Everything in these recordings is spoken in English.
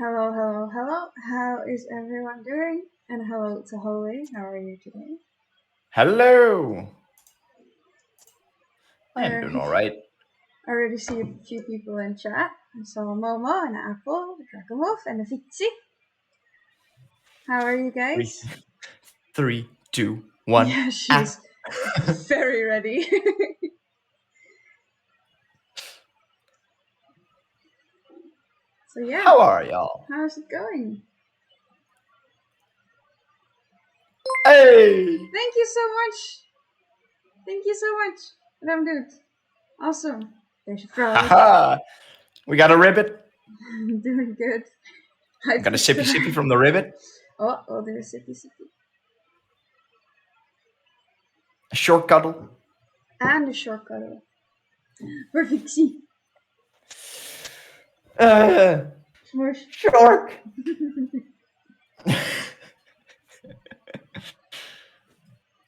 Hello, hello, hello. How is everyone doing? And hello to Holy. How are you today? Hello. I am doing I all right. already see a few people in chat. I saw Momo and Apple, the Dragon Wolf, and the Vixie. How are you Three, guys? 3, 2, 1. Yeah, she's very ready. So yeah, How are y'all? how's it going? Hey. Thank you so much. Thank you so much, Ram Dude. Awesome. There's a frog. Haha. We got a ribbit. Doing good. I Got a sippy from the ribbit. Oh, there's sippy. A short cuddle. And a short cuddle. For Vixie. Smush. Shark.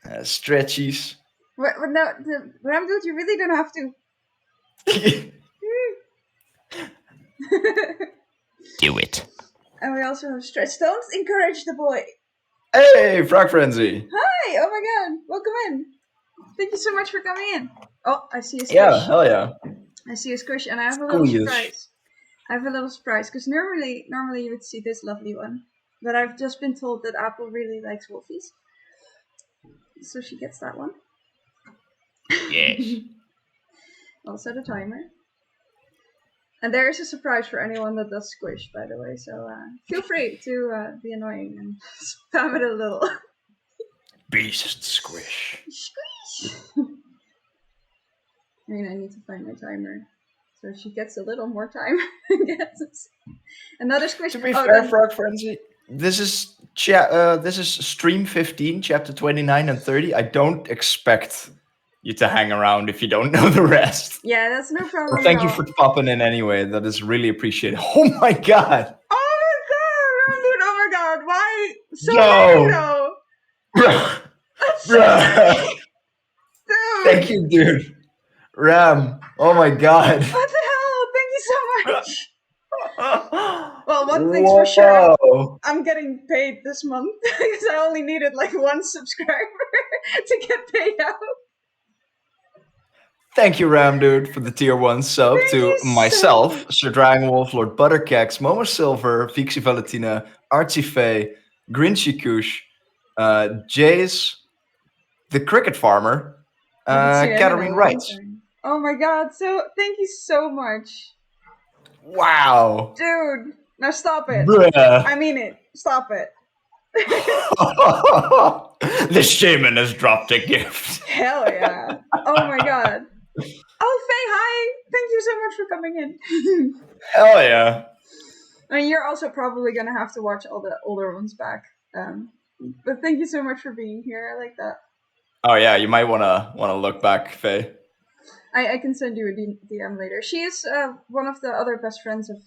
Stretchies. What, no, Ram Dude, you really don't have to. Do it. And we also have stretch. Don't encourage the boy. Hey, Frog Frenzy. Hi! Oh my god! Welcome in. Thank you so much for coming in. Oh, I see a squish. Yeah, hell yeah. I see a squish, and I have a little Squeeze. surprise. I have a little surprise because normally you would see this lovely one, but I've just been told that Apple really likes wolfies, so she gets that one. Yes. I'll set a timer. And there is a surprise for anyone that does squish, by the way, so feel free to be annoying and spam it a little. Beast squish. Squish! I mean, I need to find my timer. So she gets a little more time, I guess. Another squish. To be fair, Frog Frenzy, this is stream 15, chapter 29 and 30. I don't expect you to hang around if you don't know the rest. Yeah, that's no problem. Well, thank you for popping in anyway. That is really appreciated. Oh my god! Oh my god! Why so Yo. many though? Bruh. Dude. Thank you, dude. Ram. Oh my god. What the hell? Thank you so much. Well, one thing's for sure. I'm getting paid this month because I only needed like one subscriber to get paid out. Thank you, Ram, dude, for the tier 1 sub to myself, Sir Dragon Wolf, Lord Butterkex, Momo Silver, Vixie Valentina, Archie Faye, Grinchy Kush, Jace, the Cricket Farmer, Catherine Wright. Oh my god, so thank you so much. Wow. Dude, now stop it. Bruh. I mean it. Stop it. The shaman has dropped a gift. Hell yeah. Oh my god. Oh, Faye, hi! Thank you so much for coming in. Hell yeah. I mean, you're also probably gonna have to watch all the older ones back. But thank you so much for being here. I like that. Oh yeah, you might wanna look back, Faye. I can send you a DM later. She is one of the other best friends of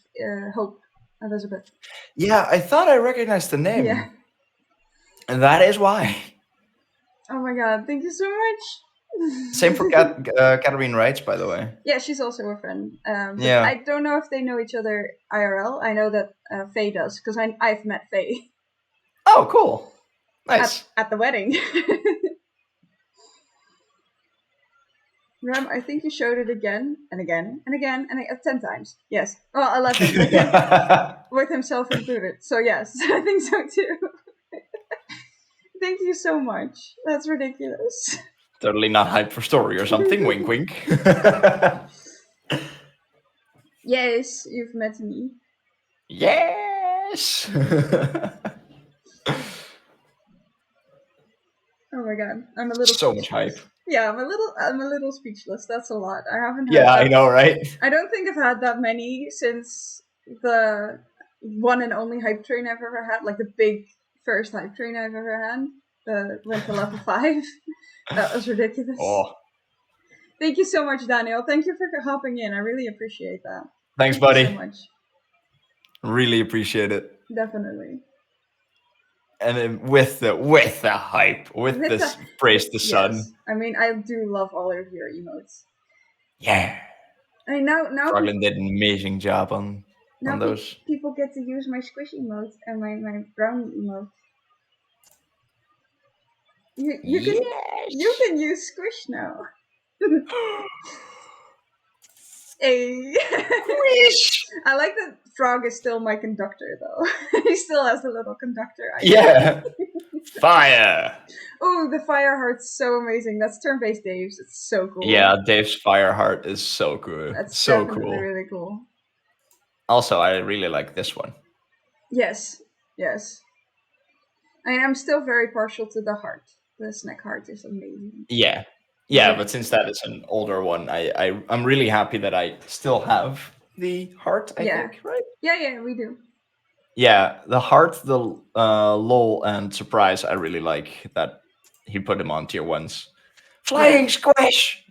Hope, Elizabeth. Yeah, I thought I recognized the name. Yeah. And that is why. Oh my god, thank you so much. Same for Catherine Wright, by the way. Yeah, she's also a friend. Yeah. I don't know if they know each other IRL. I know that Faye does, because I've met Faye. Oh, cool. Nice. At the wedding. Ram, I think you showed it again and again and again and 10 times. Yes. Well, 11. With himself included. So yes, I think so too. Thank you so much. That's ridiculous. Totally not hyped for story or something. Wink, wink. Yes, you've met me. Yes. Oh my god, I'm a little so much hype. Yeah, I'm a little speechless. That's a lot. I haven't. Yeah, I know, right? I don't think I've had that many since the one and only hype train I've ever had, like the big first hype train I've ever had. Went to level 5. That was ridiculous. Oh. Thank you so much, Daniel. Thank you for hopping in. I really appreciate that. Thanks, buddy. Thank you so much. Really appreciate it. Definitely. And then with the hype, with this praise the sun. Yes. I mean, I do love all of your emotes. Yeah. I mean, now Franklin did an amazing job on Now on those. people get to use my squish emote and my brownie emote. You can use squish now. Hey. Squish! I like that Frog is still my conductor though. He still has a little conductor. Yeah. Fire. Oh, the fire heart's so amazing. That's turn-based Dave's. It's so cool. Yeah, Dave's fire heart is so cool. That's so definitely cool. really cool. Also, I really like this one. Yes. I mean, I'm still very partial to the heart. The snack heart is amazing. Yeah, but since that is an older one, I'm really happy that I still have the heart, I think, right? Yeah, we do. Yeah, the heart, the lol, and surprise, I really like that he put them on tier 1s. Flying squish!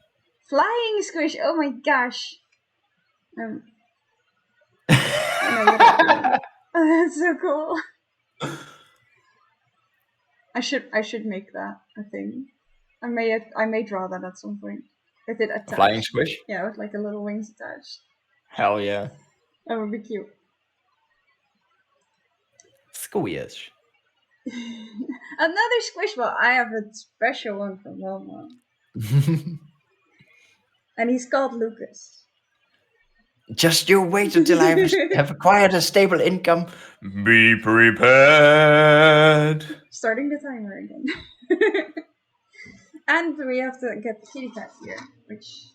Flying squish, oh my gosh. I know what I'm doing. Oh, that's so cool. I should make that a thing. I may draw that at some point. With it attached. Flying squish? Yeah, with like a little wings attached. Hell yeah. That would be cute. Squish. Another squish ball. I have a special one from Momo. And he's called Lucas. Just you wait until I have acquired a stable income. Be prepared. Starting the timer again. And we have to get the kitty cat here, which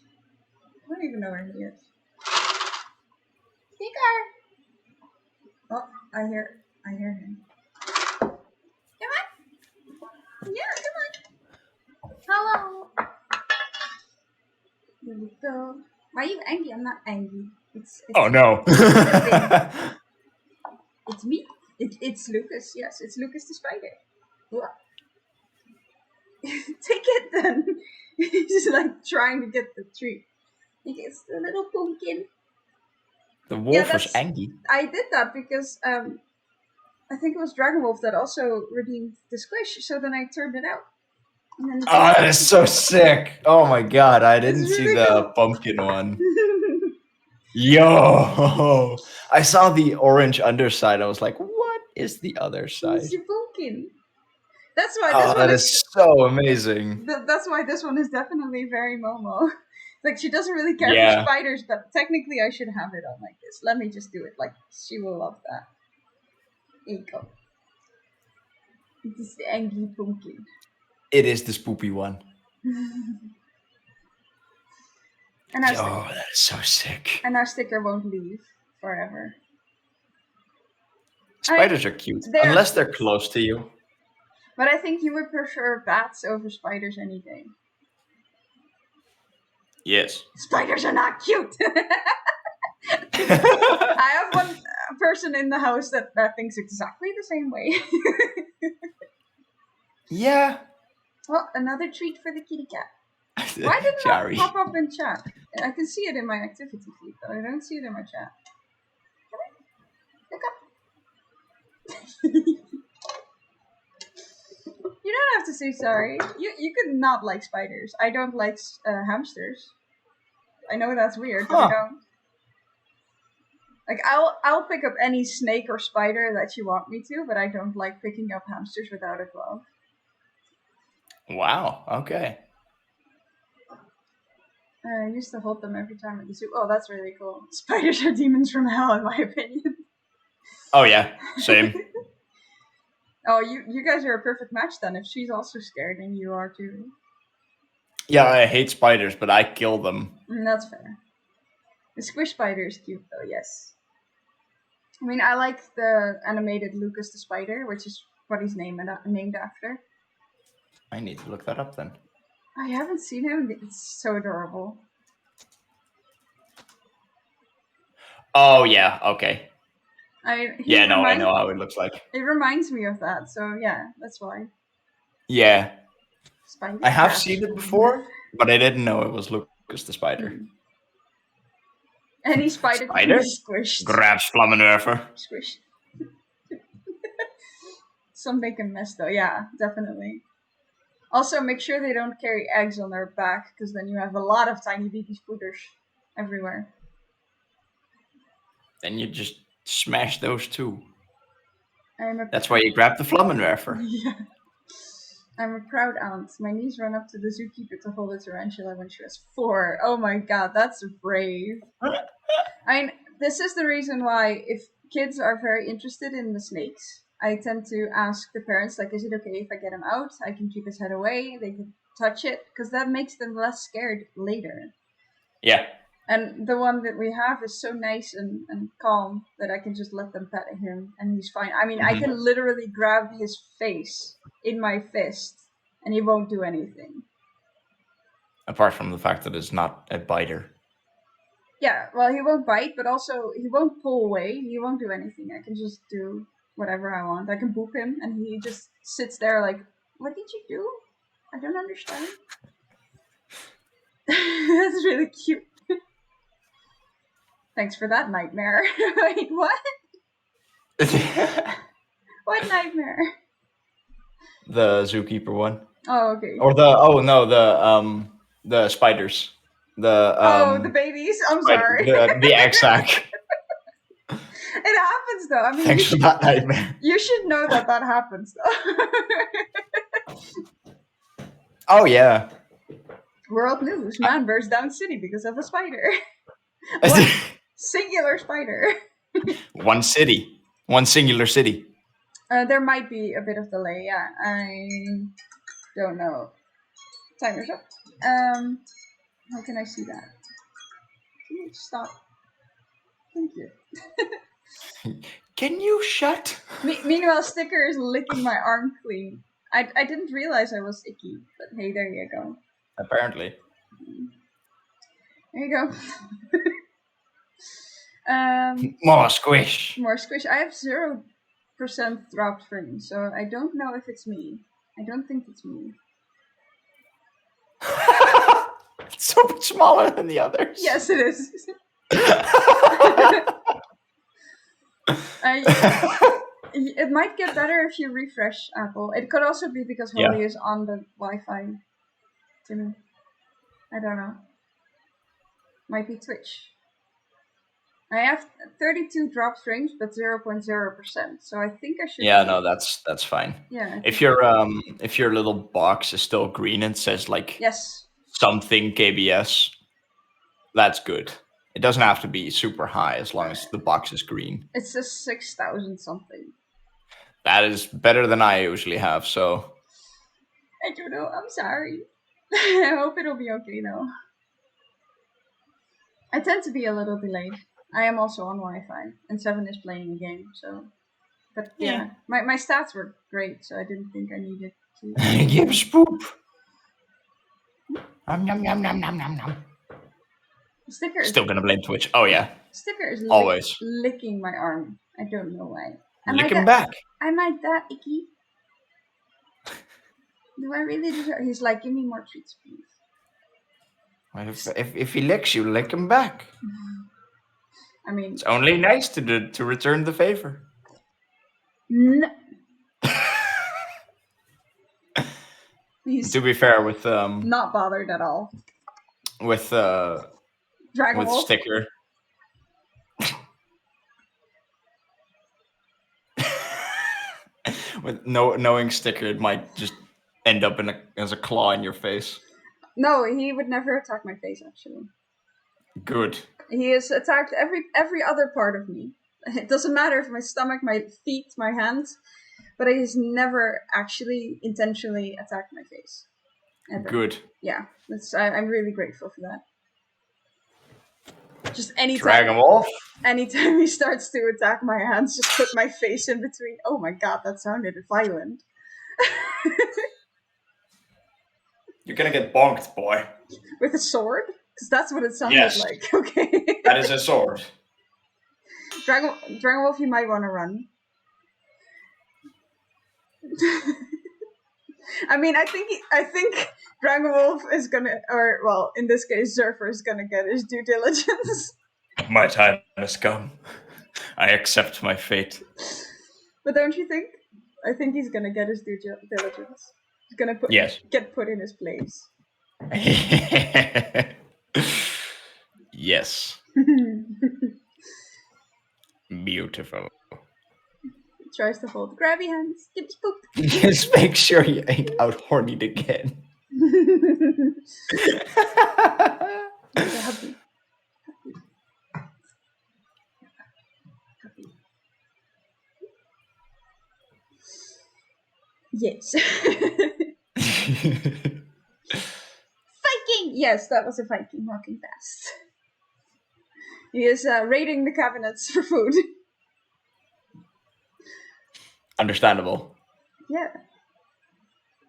I don't even know where he is. Sticker! Oh, I hear him. Come on! Yeah, come on! Hello! Here we go. Why are you angry? I'm not angry. It's oh no. It's me. It's Lucas. Yes, it's Lucas the spider. What? Take it then. He's like trying to get the treat. He gets the little pumpkin. The wolf was angry. I did that because I think it was Dragon Wolf that also redeemed the squish. So then I turned it out. Oh, that is so sick. Oh my god, I didn't see the cool. pumpkin one. Yo, I saw the orange underside. I was like, what is the other side? It's a pumpkin. That's why this one is so amazing. That's why this one is definitely very Momo. Like, she doesn't really care for spiders, but technically I should have it on like this. Let me just do it. Like, she will love that. Here you go. It is the angry pumpkin. It is the spoopy one. And that is so sick. And our sticker won't leave forever. Spiders are cute, unless they're close to you. But I think you would prefer bats over spiders any day. Yes. Spiders are not cute! I have one person in the house that thinks exactly the same way. Yeah. Well, another treat for the kitty cat. Why didn't it pop up in chat? I can see it in my activity feed, but I don't see it in my chat. Look up. You don't have to say sorry. You could not like spiders. I don't like hamsters. I know that's weird, but I don't. Like, I'll pick up any snake or spider that you want me to, but I don't like picking up hamsters without a glove. Wow, okay. I used to hold them every time at the zoo. Oh, that's really cool. Spiders are demons from hell, in my opinion. Oh yeah, same. Oh, you guys are a perfect match then, if she's also scared and you are too. Yeah, I hate spiders, but I kill them. That's fair. The squish spider is cute though, yes. I mean, I like the animated Lucas the Spider, which is what he's named after. I need to look that up then. I haven't seen him. It's so adorable. Oh yeah, okay. I know how it looks like. It reminds me of that, so yeah, that's why. Yeah. Spider I have seen it before, but I didn't know it was Lucas the Spider. Any spider can be squished. Grabs Flammenwerfer. Squish. Some bacon mess though, yeah, definitely. Also, make sure they don't carry eggs on their back, because then you have a lot of tiny baby spooters everywhere. Then you just smash those two. I'm a That's why you grab the Flammenwerfer. Yeah. I'm a proud aunt. My niece ran up to the zookeeper to hold a tarantula when she was 4. Oh my god, that's brave. I mean, this is the reason why, if kids are very interested in the snakes, I tend to ask the parents, like, is it okay if I get him out? I can keep his head away, they can touch it, because that makes them less scared later. Yeah. And the one that we have is so nice and calm that I can just let them pet him and he's fine. I mean, I can literally grab his face in my fist and he won't do anything. Apart from the fact that it's not a biter. Yeah, well, he won't bite, but also he won't pull away. He won't do anything. I can just do whatever I want. I can boop him and he just sits there like, what did you do? I don't understand. That's really cute. Thanks for that nightmare. Wait, what? What nightmare? The zookeeper one. Oh, okay. Or the spiders. The babies. I'm sorry. The egg sac. It happens though. I mean, Thanks for that nightmare. You should know that happens though. Oh yeah. World news: man bursts down city because of a spider. One singular spider. One city. One singular city. There might be a bit of delay. Yeah, I don't know. Timer's up. How can I see that? Can you stop? Thank you. Can you shut? Meanwhile, Sticker is licking my arm clean. I didn't realize I was icky, but hey, there you go. Apparently. There you go. More squish. More squish. I have 0% dropped frames, so I don't know if it's me. I don't think it's me. It's so much smaller than the others. Yes, it is. It might get better if you refresh Apple. It could also be because Holy is on the Wi-Fi. I don't know. Might be Twitch. I have 32 dropped frames, but 0.0%. So I think I should. Yeah, no, that's fine. Yeah. If your little box is still green and says like something KBS, that's good. It doesn't have to be super high as long as the box is green. It says 6,000 something. That is better than I usually have, so. I don't know. I'm sorry. I hope it'll be okay though. I tend to be a little delayed. I am also on Wi-Fi, and 7 is playing a game, so. But yeah, my stats were great, so I didn't think I needed to. Give spoop. Nom nom nom nom nom nom nom. Sticker still gonna blame Twitch. Oh yeah. Sticker is always licking my arm. I don't know why. Lick him back. Am I that icky? Do I really deserve? He's like, give me more treats, please. If he licks you, lick him back. I mean, it's only nice to return the favor. No. He's to be fair, with not bothered at all. With Dragon Wolf? Sticker. With knowing Sticker, it might just end up as a claw in your face. No, he would never attack my face. Actually, good. He has attacked every other part of me. It doesn't matter if my stomach, my feet, my hands, but he has never actually intentionally attacked my face. Ever. Good. Yeah, I'm really grateful for that. Just anytime. Dragon Wolf. Anytime he starts to attack my hands, just put my face in between. Oh my god, that sounded violent. You're gonna get bonked, boy. With a sword? Because that's what it sounded like. Okay. That is a sword. Dragon Wolf, you might want to run. I mean, I think Dragon Wolf is gonna, or well, in this case, Zerfer is gonna get his due diligence. My time has come. I accept my fate. But don't you think? I think he's gonna get his due diligence. He's gonna get put in his place. Yes. Beautiful. Tries to hold grabby hands. Get spooked. Just make sure you ain't out hornied again. Okay, happy. Yes. Viking! Yes, that was a Viking walking past. He is raiding the cabinets for food. Understandable. Yeah.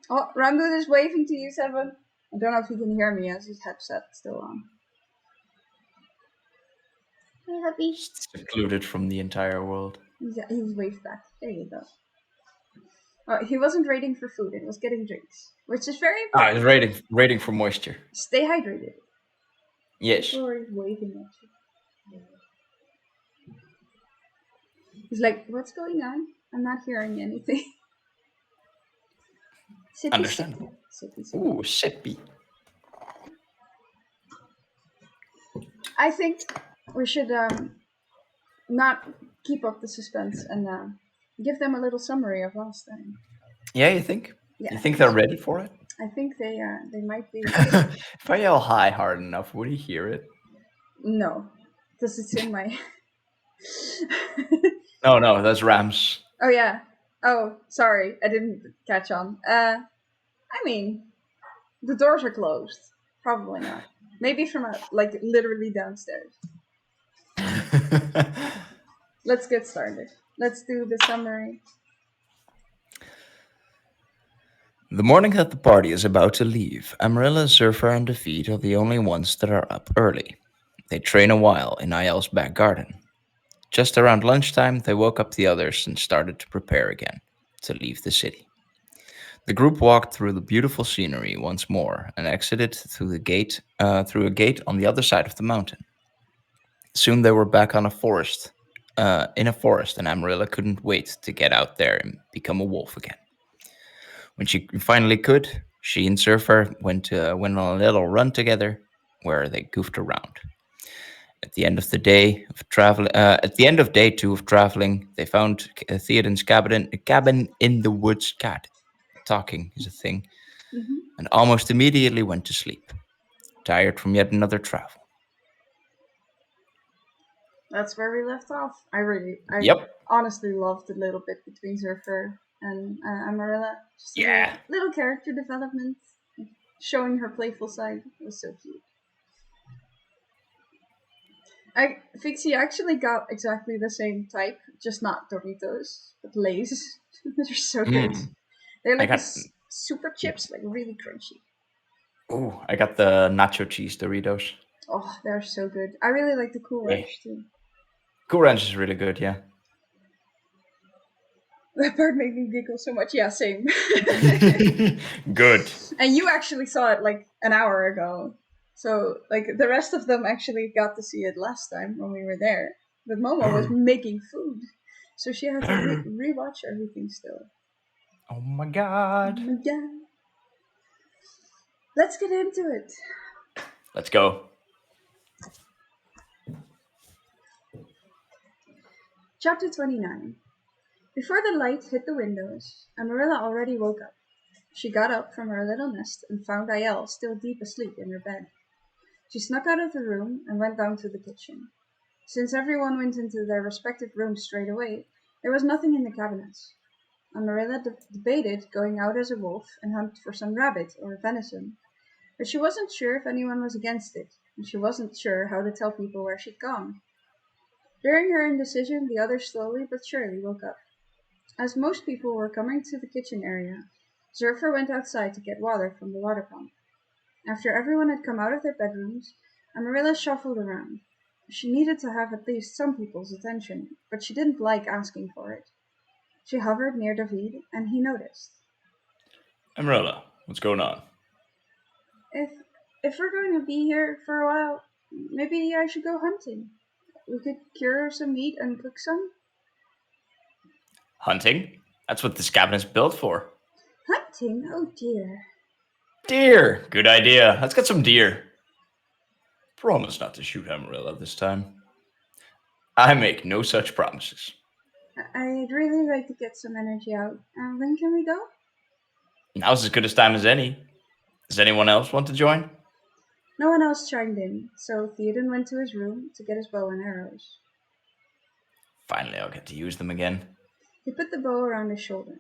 Oh, Ramboot is waving to you, Seven. I don't know if he can hear me as his headset's still on. Hey, happy. Secluded from the entire world. He's waved back. There you go. Oh, he wasn't raiding for food, it was getting drinks. Which is very important. It's rating for moisture. Stay hydrated. Yes. People are waving at you. He's like, what's going on? I'm not hearing anything. Sippy, Understandable. sippy. Ooh, sippy. I think we should not keep up the suspense and give them a little summary of last time. Yeah, you think? Yeah. You think they're ready for it? I think they might be. If I yell hi hard enough, would he hear it? No, because it's in my. No, that's Rams. Oh yeah. Oh, sorry, I didn't catch on. I mean, the doors are closed. Probably not. Maybe from like literally downstairs. Let's get started. Let's do the summary. The morning that the party is about to leave, Amarilla, Zurfa, and David are the only ones that are up early. They train a while in Ayel's back garden. Just around lunchtime, they woke up the others and started to prepare again to leave the city. The group walked through the beautiful scenery once more and exited through a gate on the other side of the mountain. Soon they were back in a forest, and Amarilla couldn't wait to get out there and become a wolf again. When she finally could, she and Surfer went on a little run together, where they goofed around. At the end of day two of traveling, they found Theoden's cabin in the woods. Cat talking is a thing, and almost immediately went to sleep, tired from yet another travel. That's where we left off. I Yep. honestly loved the little bit between Zurfer and Amarilla. Just Yeah. little character development, showing her playful side. It was so cute. Fixie actually got exactly the same type, just not Doritos, but Lay's. They're so good. They're like super chips, like really crunchy. Ooh, I got the nacho cheese Doritos. Oh, they're so good. I really like the Cool Ranch too. Cool Ranch is really good, yeah. That part made me giggle so much. Yeah, same. Good. And you actually saw it like an hour ago. So, like, the rest of them actually got to see it last time when we were there. But Momo was making food. So she had to rewatch everything still. Oh my god. Yeah. Let's get into it. Let's go. Chapter 29. Before the light hit the windows, Amarilla already woke up. She got up from her little nest and found Ayel still deep asleep in her bed. She snuck out of the room and went down to the kitchen. Since everyone went into their respective rooms straight away, there was nothing in the cabinets. Amarilla debated going out as a wolf and hunt for some rabbit or venison, but she wasn't sure if anyone was against it, and she wasn't sure how to tell people where she'd gone. During her indecision, the others slowly but surely woke up. As most people were coming to the kitchen area, Zurfer went outside to get water from the water pump. After everyone had come out of their bedrooms, Amarilla shuffled around. She needed to have at least some people's attention, but she didn't like asking for it. She hovered near David, and he noticed. Amarilla, what's going on? If we're going to be here for a while, maybe I should go hunting. We could cure some meat and cook some. Hunting? That's what this cabinet's built for. Hunting? Oh dear. Deer! Good idea. Let's get some deer. Promise not to shoot Amarilla this time. I make no such promises. I'd really like to get some energy out. When can we go? Now's as good a time as any. Does anyone else want to join? No one else chimed in, so Theoden went to his room to get his bow and arrows. Finally, I'll get to use them again. He put the bow around his shoulder.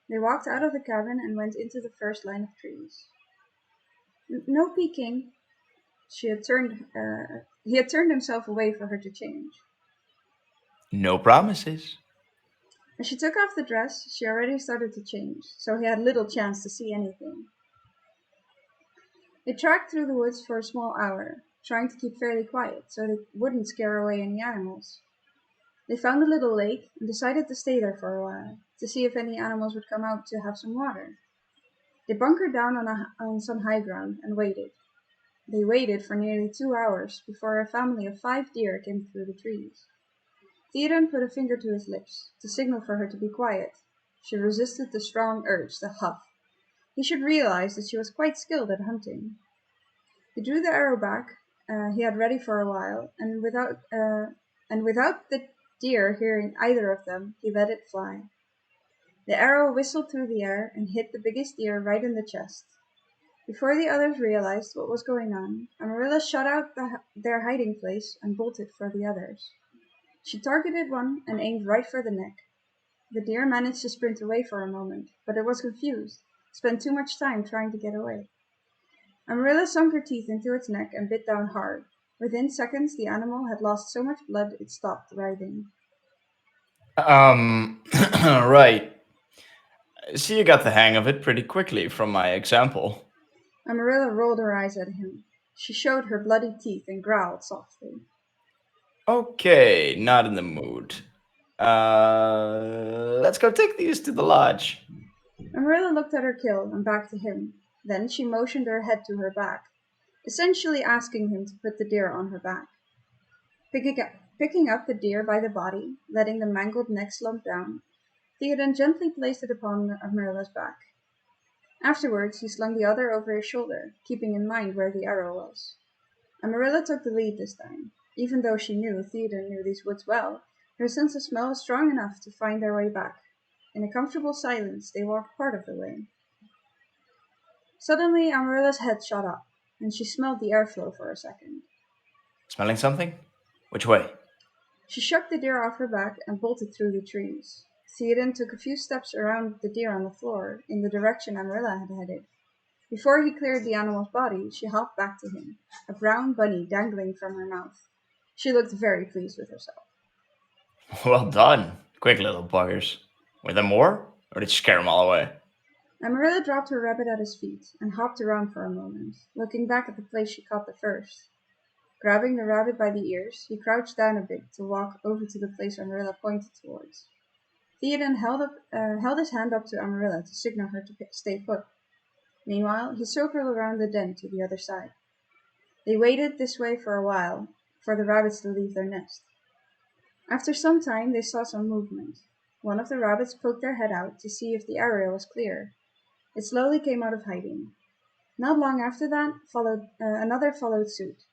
They walked out of the cabin and went into the first line of trees. No peeking. He had turned himself away for her to change. No promises. As she took off the dress, she already started to change, so he had little chance to see anything. They tracked through the woods for a small hour, trying to keep fairly quiet so they wouldn't scare away any animals. They found a little lake and decided to stay there for a while, to see if any animals would come out to have some water. They bunkered down on some high ground and waited. They waited for nearly 2 hours before a family of 5 deer came through the trees. Theoden put a finger to his lips, to signal for her to be quiet. She resisted the strong urge to huff. He should realize that she was quite skilled at hunting. He drew the arrow back he had ready for a while, and without the deer hearing either of them, he let it fly. The arrow whistled through the air and hit the biggest deer right in the chest. Before the others realized what was going on, Amarilla shot out their hiding place and bolted for the others. She targeted one and aimed right for the neck. The deer managed to sprint away for a moment, but it was confused, spent too much time trying to get away. Amarilla sunk her teeth into its neck and bit down hard. Within seconds, the animal had lost so much blood it stopped writhing. Right. See, you got the hang of it pretty quickly from my example. Amarilla rolled her eyes at him. She showed her bloody teeth and growled softly. Okay, not in the mood. Let's go take these to the lodge. Amarilla looked at her kill and back to him. Then she motioned her head to her back, essentially asking him to put the deer on her back. Picking up the deer by the body, letting the mangled neck slump down, Theoden gently placed it upon Amarilla's back. Afterwards, he slung the other over his shoulder, keeping in mind where the arrow was. Amarilla took the lead this time. Even though she knew Theoden knew these woods well, her sense of smell was strong enough to find their way back. In a comfortable silence, they walked part of the way. Suddenly, Amarilla's head shot up, and she smelled the airflow for a second. Smelling something? Which way? She shook the deer off her back and bolted through the trees. Theoden took a few steps around the deer on the floor, in the direction Amarilla had headed. Before he cleared the animal's body, she hopped back to him, a brown bunny dangling from her mouth. She looked very pleased with herself. Well done. Quick little buggers. Were there more? Or did you scare them all away? Amarilla dropped her rabbit at his feet and hopped around for a moment, looking back at the place she caught the first. Grabbing the rabbit by the ears, he crouched down a bit to walk over to the place Amarilla pointed towards. Theoden held his hand up to Amarilla to signal her to stay put. Meanwhile, he circled around the den to the other side. They waited this way for a while, for the rabbits to leave their nest. After some time, they saw some movement. One of the rabbits poked their head out to see if the area was clear. It slowly came out of hiding. Not long after that, another followed suit.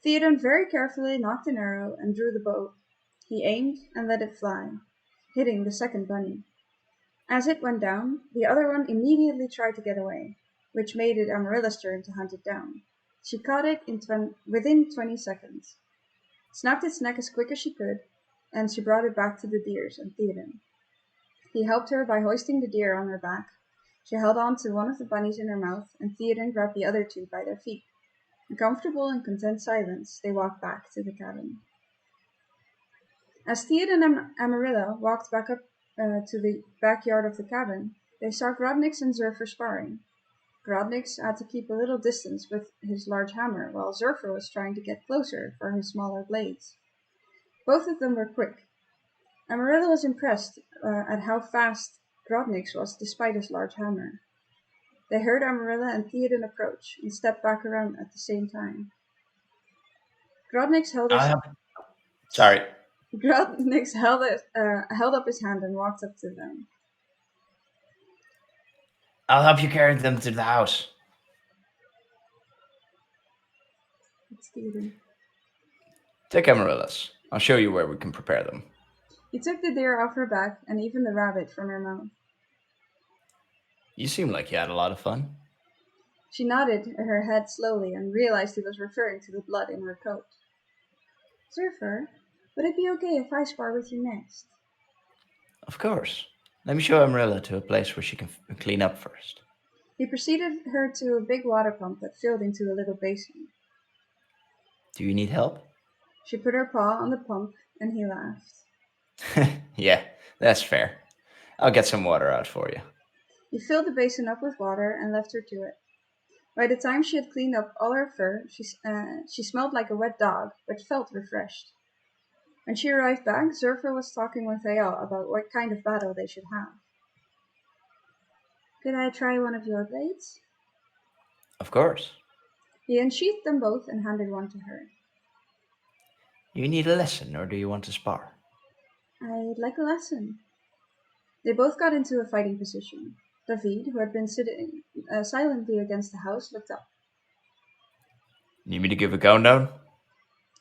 Theoden very carefully nocked an arrow and drew the bow. He aimed and let it fly, hitting the second bunny. As it went down, the other one immediately tried to get away, which made it Amarilla's turn to hunt it down. She caught it within 20 seconds, snapped its neck as quick as she could, and she brought it back to the deers and Theoden. He helped her by hoisting the deer on her back. She held on to one of the bunnies in her mouth, and Theoden grabbed the other two by their feet. In comfortable and content silence, they walked back to the cabin. As Theoden and Amarilla walked back up to the backyard of the cabin, they saw Grodnix and Zurfer sparring. Grodnix had to keep a little distance with his large hammer, while Zurfer was trying to get closer for his smaller blades. Both of them were quick. Amarilla was impressed at how fast Grodnix was despite his large hammer. They heard Amarilla and Theoden approach and stepped back around at the same time. Grodnix held Sorry. held up his hand and walked up to them. I'll help you carry them to the house. It's Theoden. Take Amarilla's. I'll show you where we can prepare them. He took the deer off her back and even the rabbit from her mouth. You seem like you had a lot of fun. She nodded her head slowly and realized he was referring to the blood in her coat. Zurfer, would it be okay if I spar with you next? Of course. Let me show Amarilla to a place where she can clean up first. He preceded her to a big water pump that filled into a little basin. Do you need help? She put her paw on the pump and he laughed. Yeah, that's fair. I'll get some water out for you. He filled the basin up with water and left her to it. By the time she had cleaned up all her fur, she smelled like a wet dog, but felt refreshed. When she arrived back, Zurfer was talking with Ayal about what kind of battle they should have. Could I try one of your blades? Of course. He unsheathed them both and handed one to her. You need a lesson, or do you want to spar? I'd like a lesson. They both got into a fighting position. David, who had been sitting silently against the house, looked up. Need me to give a countdown?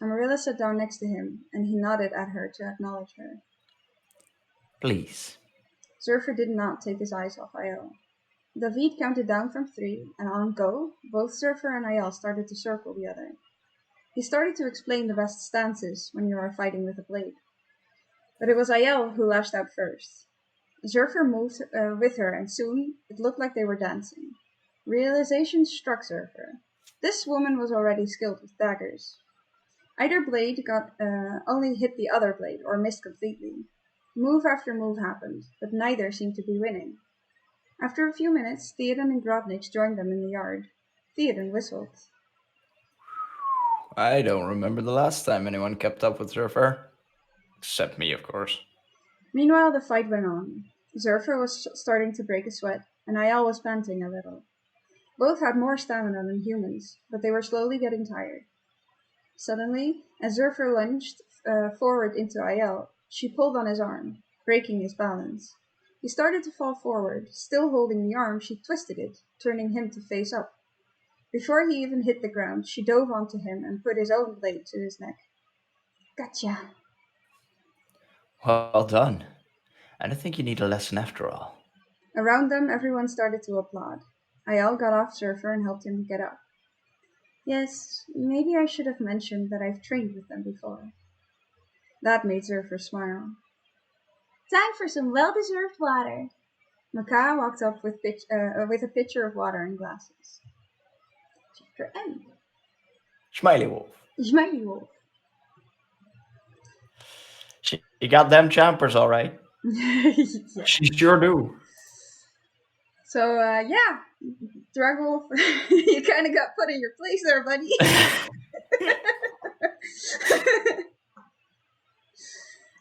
Amarilla sat down next to him, and he nodded at her to acknowledge her. Please. Zurfer did not take his eyes off Ayal. David counted down from 3, and on go, both Zurfer and Ayal started to circle the other. He started to explain the best stances when you are fighting with a blade. But it was Ayal who lashed out first. Zurfer moved with her, and soon it looked like they were dancing. Realization struck Zurfer. This woman was already skilled with daggers. Either blade only hit the other blade, or missed completely. Move after move happened, but neither seemed to be winning. After a few minutes, Theoden and Grodnix joined them in the yard. Theoden whistled. I don't remember the last time anyone kept up with Zurfer. Except me, of course. Meanwhile, the fight went on. Zurfer was starting to break a sweat, and Ayal was panting a little. Both had more stamina than humans, but they were slowly getting tired. Suddenly, as Zurfer lunged forward into Ayal, she pulled on his arm, breaking his balance. He started to fall forward. Still holding the arm, she twisted it, turning him to face up. Before he even hit the ground, she dove onto him and put his own blade to his neck. Gotcha. Well done. I don't think you need a lesson after all. Around them, everyone started to applaud. Ayal got off Zurfer and helped him get up. Yes, maybe I should have mentioned that I've trained with them before. That made Zurfer smile. Time for some well-deserved water. Maka walked up with a pitcher of water and glasses. Chapter end. Smiley Wolf. Smiley Wolf. You got them champers, all right. Yeah. She sure do. So, yeah, Dragwolf, you kind of got put in your place there, buddy.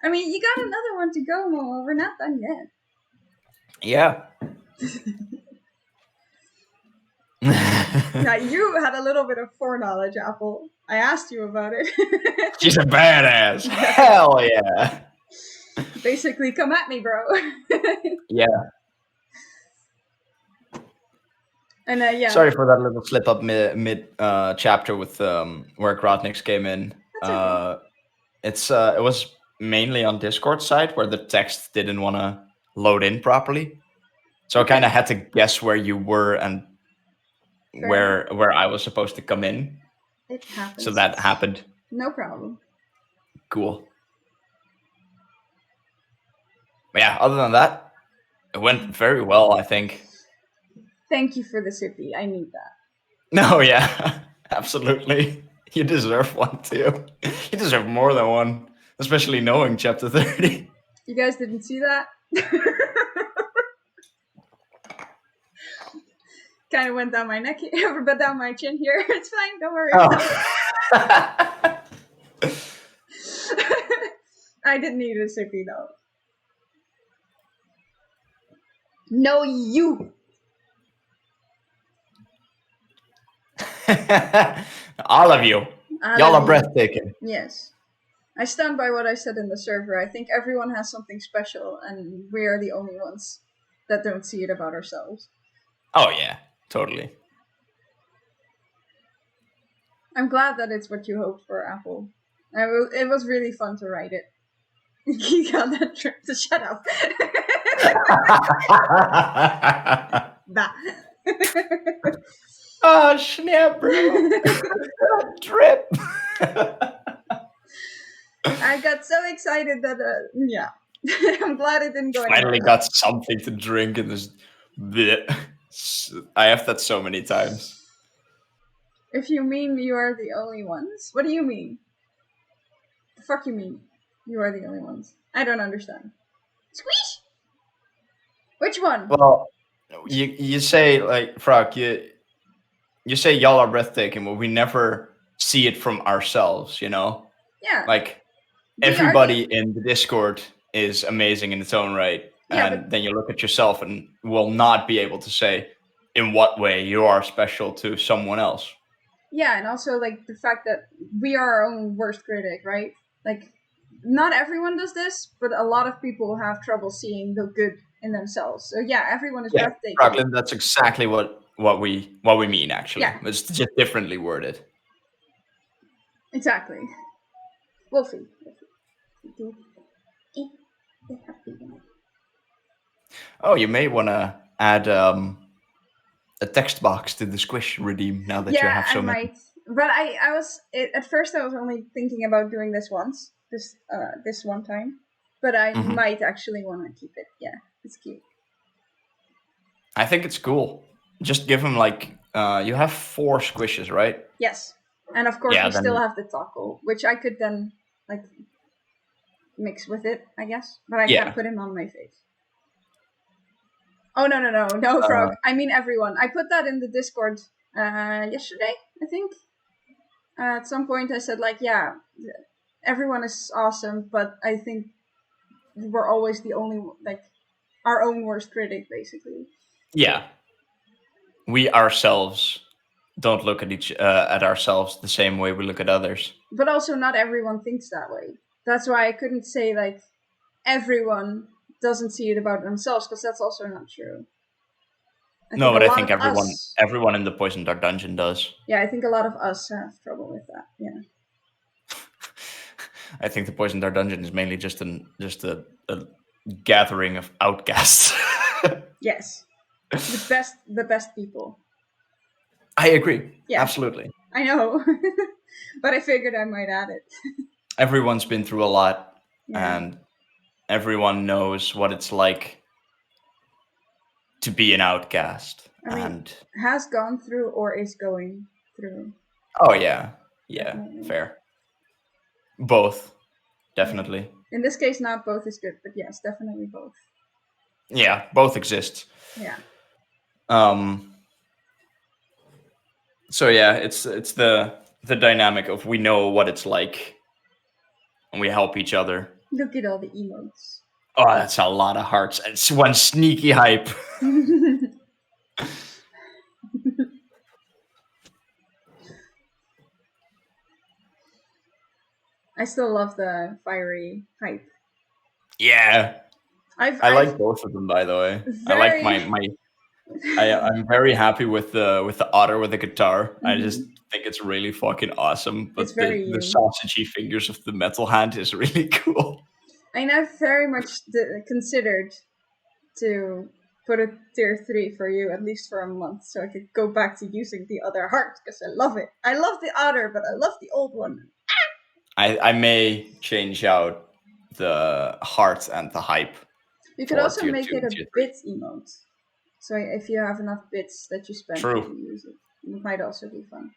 I mean, you got another one to go, Momo. We're not done yet. Yeah. Now, you had a little bit of foreknowledge, Apple. I asked you about it. She's a badass. Hell yeah. Basically, come at me, bro. Yeah. And yeah. Sorry for that little slip up mid chapter with where Grotnix came in. Okay. It was mainly on Discord side where the text didn't want to load in properly, so I kind of had to guess where you were and where I was supposed to come in. It happens. So that happened. No problem. Cool. But yeah, other than that, it went very well, I think. Thank you for the sippy. I need that. No, yeah, absolutely. You deserve one too. You deserve more than one, especially knowing chapter 30. You guys didn't see that? Kind of went down my neck here, but down my chin here. It's fine. Don't worry about it. I didn't need a sippy though. No, you. All of you. Y'all are breathtaking. Yes. I stand by what I said in the server. I think everyone has something special, and we are the only ones that don't see it about ourselves. Oh, yeah. Totally. I'm glad that it's what you hoped for, Apple. It was really fun to write it. You got that trip to shut up. Bah. Oh, snap, bro. Drip. I got so excited that, yeah. I'm glad it didn't go anywhere. Finally got something to drink in this bit. I have that so many times. If you mean you are the only ones, what do you mean? The fuck you mean? You are the only ones. I don't understand. Squish! Which one? Well, you say like Frog, you say y'all are breathtaking, but we never see it from ourselves, you know? Yeah. Like We are everybody in the Discord is amazing in its own right. Yeah, And then you look at yourself and will not be able to say in what way you are special to someone else. Yeah, and also like the fact that we are our own worst critic, right? Like not everyone does this, but a lot of people have trouble seeing the good in themselves. So yeah, everyone is Yeah, breathtaking. Brooklyn, that's exactly what we mean actually. Yeah. It's just differently worded. Exactly. Wolfie. Oh, you may want to add a text box to the squish redeem now that you have so many. Might. But I was at first I was only thinking about doing this once, this one time. But I might actually want to keep it. Yeah, it's cute. I think it's cool. Just give him like you have 4 squishes, right? Yes, and of course we still have the taco, which I could then like mix with it, I guess. But I can't put him on my face. Oh no, Frog. I mean everyone. I put that in the Discord yesterday, I think. At some point I said like, yeah, everyone is awesome, but I think we're always the only like our own worst critic, basically. Yeah. We ourselves don't look at ourselves the same way we look at others. But also not everyone thinks that way. That's why I couldn't say like everyone doesn't see it about themselves, because that's also not true. I think everyone in the Poison Dart dungeon does. Yeah, I think a lot of us have trouble with that. Yeah. I think the Poison Dart dungeon is mainly just a gathering of outcasts. Yes, the best people. I agree. Yeah, absolutely. I know, but I figured I might add it. Everyone's been through a lot, and everyone knows what it's like to be an outcast. And has gone through or is going through. Oh yeah, fair. Both, definitely. In this case, not both is good, but yes, definitely both. Yeah, both exist. Yeah. So yeah, it's the dynamic of we know what it's like, and we help each other. Look at all the emotes. Oh, that's a lot of hearts. It's one sneaky hype. I still love the fiery hype. Yeah. I like both of them, by the way. I like my I'm very happy with the otter with the guitar. I just think it's really fucking awesome. But the sausagey fingers of the metal hand is really cool. And I've very much considered to put a tier 3 for you, at least for a month, so I could go back to using the other heart, because I love it. I love the otter, but I love the old one. I may change out the heart and the hype. You could also make it a bit emote. So if you have enough bits that you spend to use it, it might also be fun.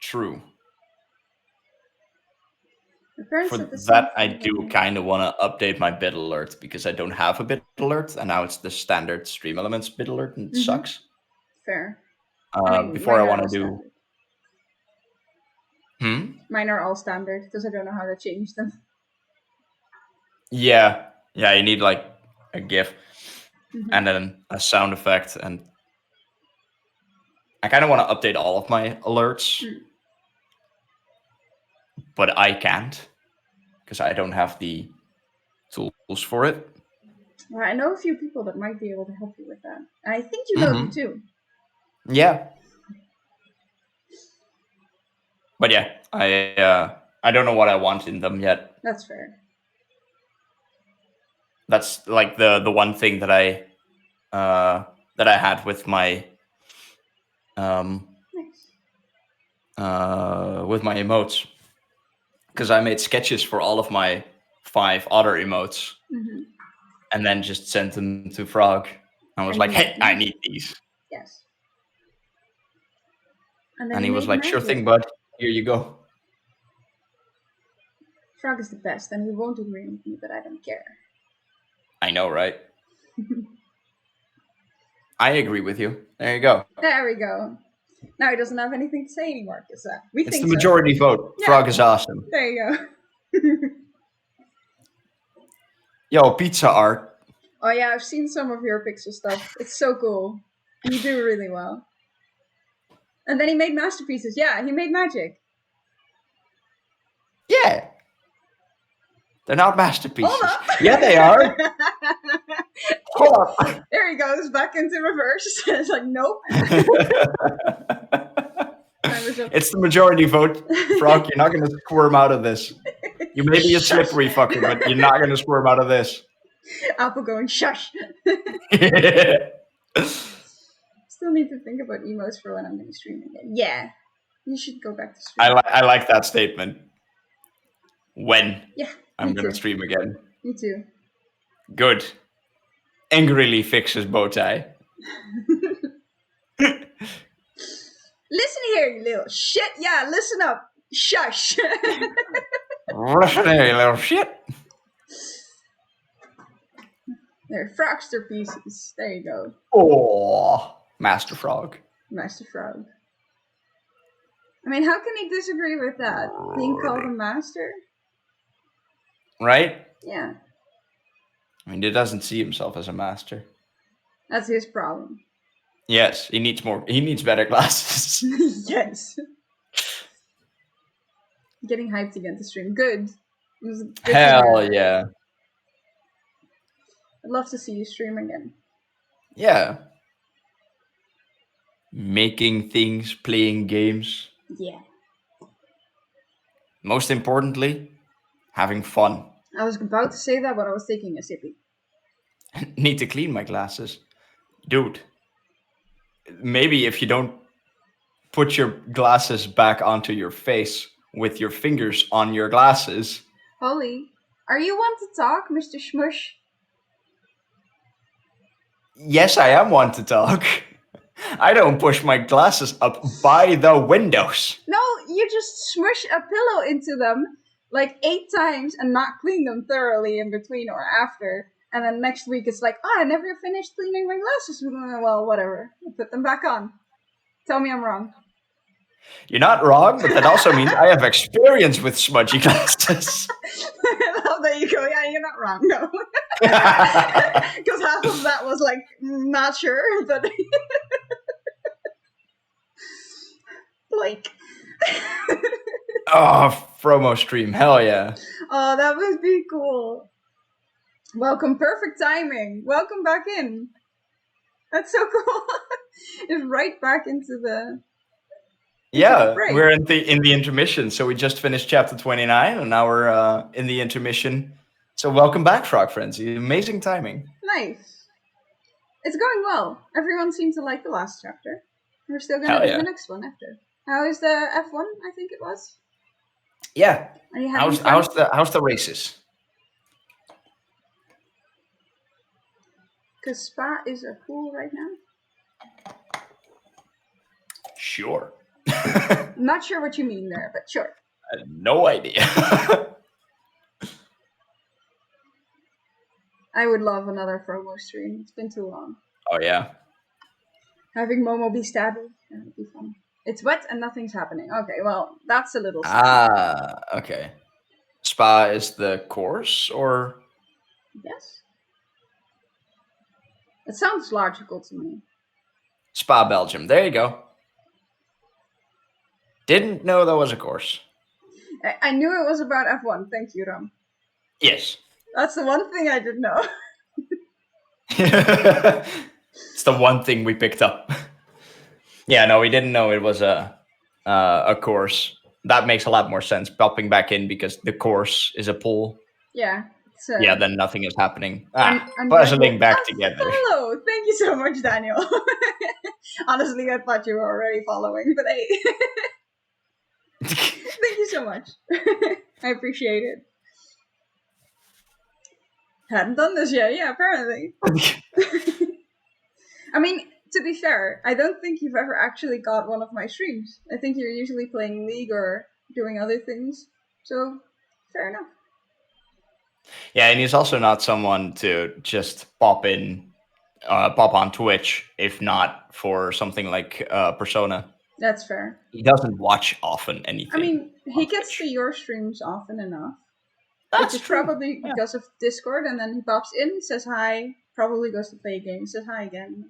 True. For that, I do kind of want to update my bit alert, because I don't have a bit alert, and now it's the standard Stream Elements bit alert, and it sucks. Fair. Before I want to do... Mine are all standard, because I don't know how to change them. Yeah, you need like a GIF and then a sound effect, and I kind of want to update all of my alerts, but I can't, because I don't have the tools for it. Well, I know a few people that might be able to help you with that. I think you know them too. Yeah. But yeah, I don't know what I want in them yet. That's fair. That's like the one thing that I had with my Nice. with my emotes, because I made sketches for all of my 5 other emotes, and then just sent them to Frog. I was like, "Hey, I need these." Yes. And he was like, "Sure thing, bud. Here you go." Frog is the best, and he won't agree with me, but I don't care. I know, right? I agree with you. There you go. There we go. Now he doesn't have anything to say anymore, because It's the majority vote. Yeah. Frog is awesome. There you go. Yo, pizza art. Oh yeah, I've seen some of your pixel stuff. It's so cool. You do really well. And then he made masterpieces. Yeah, he made magic. Yeah. They're not masterpieces. Yeah, they are. Hold up. There he goes, back into reverse. It's like, nope. It's the majority vote. Frog, you're not going to squirm out of this. You may be a slippery fucker, but you're not going to squirm out of this. Apple going, shush. Still need to think about emotes for when I'm going to stream again. Yeah. You should go back to stream. I like that statement. When I'm going to too. stream again. Me too. Good. Angrily fixes bow tie. Listen here, you little shit. Yeah, listen up. Shush. Listen here, you little shit. They're frogster pieces. There you go. Oh, Master Frog. Master Frog. I mean, how can he disagree with that? Being called a master? Right? Yeah. I mean, he doesn't see himself as a master. That's his problem. Yes, he needs more. He needs better glasses. Yes. Getting hyped again to stream. Good. Hell yeah. I'd love to see you stream again. Yeah. Making things, playing games. Yeah. Most importantly, having fun. I was about to say that, but I was taking a sippy. Need to clean my glasses. Dude. Maybe if you don't put your glasses back onto your face with your fingers on your glasses. Holy, are you one to talk, Mr. Smush? Yes, I am one to talk. I don't push my glasses up by the windows. No, you just smush a pillow into them like 8 times and not clean them thoroughly in between or after. And then next week it's like, I never finished cleaning my glasses. Well, whatever. I'll put them back on. Tell me I'm wrong. You're not wrong, but that also means I have experience with smudgy glasses. I love that you go, yeah, you're not wrong, no. Because half of that was like, not sure, but... Blake. Oh, promo stream, hell yeah. Oh, that would be cool. Welcome, perfect timing. Welcome back in. That's so cool. It's right back into the... Yeah, we're in the intermission. So we just finished chapter 29, and now we're in the intermission. So welcome back, Frog Frenzy. Amazing timing. Nice. It's going well. Everyone seems to like the last chapter. We're still going to do the next one after. How is the F1? I think it was. Yeah. Are you how's the races? Because Spa is a pool right now. Sure. I'm not sure what you mean there, but sure. I have no idea. I would love another promo stream. It's been too long. Oh, yeah. Having Momo be stabby, that would be fun. It's wet and nothing's happening. Okay, well, that's a little... okay. Spa is the course, or? Yes. It sounds logical to me. Spa, Belgium. There you go. Didn't know that was a course. I knew it was about F1. Thank you, Ram. Yes. That's the one thing I didn't know. It's the one thing we picked up. Yeah, no, we didn't know it was a course. that makes a lot more sense. Popping back in because the course is a pull. Yeah. Yeah, then nothing is happening. I'm Puzzling back together. Follow. Thank you so much, Daniel. Honestly, I thought you were already following, but hey. Thank you so much. I appreciate it. Hadn't done this yet, yeah, apparently. I mean, to be fair, I don't think you've ever actually got one of my streams. I think you're usually playing League or doing other things. So, fair enough. Yeah, and he's also not someone to just pop on Twitch, if not for something like Persona. That's fair. He doesn't watch often anything. I mean, he gets to your streams often enough. That's which is true. probably because of Discord, and then he pops in, says hi, probably goes to play a game, says hi again.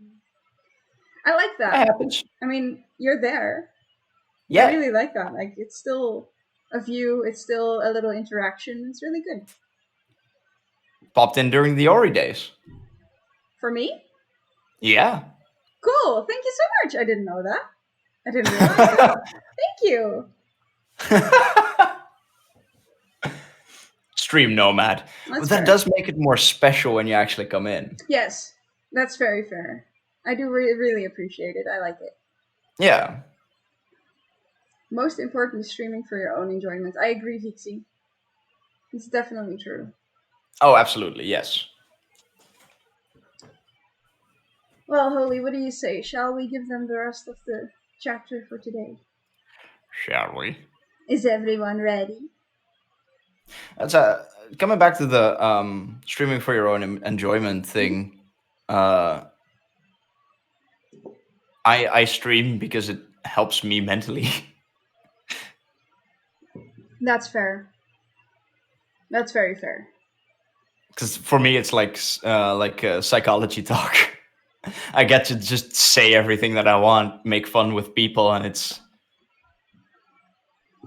I like that. That happens. I mean, you're there. Yeah. I really like that. Like, it's still a view, it's still a little interaction. It's really good. Popped in during the Ori days. For me? Yeah. Cool. Thank you so much. I didn't know that. I didn't realize that. Thank you. Stream nomad. But that does make it more special when you actually come in. Yes, that's very fair. I do really appreciate it. I like it. Yeah. Most important, streaming for your own enjoyment. I agree, Vixie. It's definitely true. Oh, absolutely, yes. Well, Holy, what do you say? Shall we give them the rest of the chapter for today? Shall we? Is everyone ready? That's coming back to the streaming for your own enjoyment thing. I stream because it helps me mentally. That's fair. That's very fair. Because for me, it's like psychology talk. I get to just say everything that I want, make fun with people, and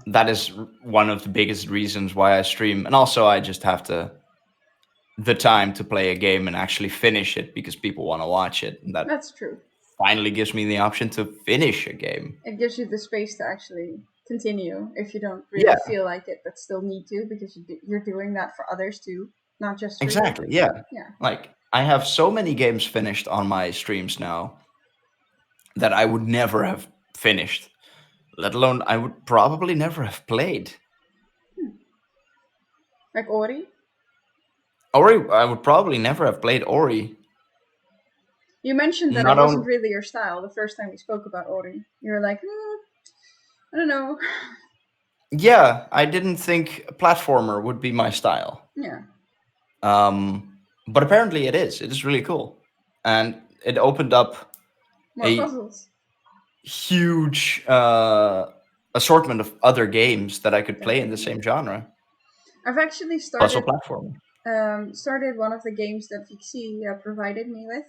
that is one of the biggest reasons why I stream. And also, I just have the time to play a game and actually finish it because people want to watch it. And that's true. Finally gives me the option to finish a game. It gives you the space to actually continue if you don't really feel like it, but still need to, because you're doing that for others too, not just for exactly. you. Yeah. Like, I have so many games finished on my streams now that I would never have finished, let alone I would probably never have played. Like Ori? Ori, I would probably never have played Ori. You mentioned that it wasn't really your style the first time we spoke about Ori. You were like, I don't know. Yeah, I didn't think a platformer would be my style. Yeah. But apparently it is. It is really cool. And it opened up more puzzles. Huge assortment of other games that I could play in the same genre. I've actually started puzzle platformer. Started one of the games that Vixie provided me with,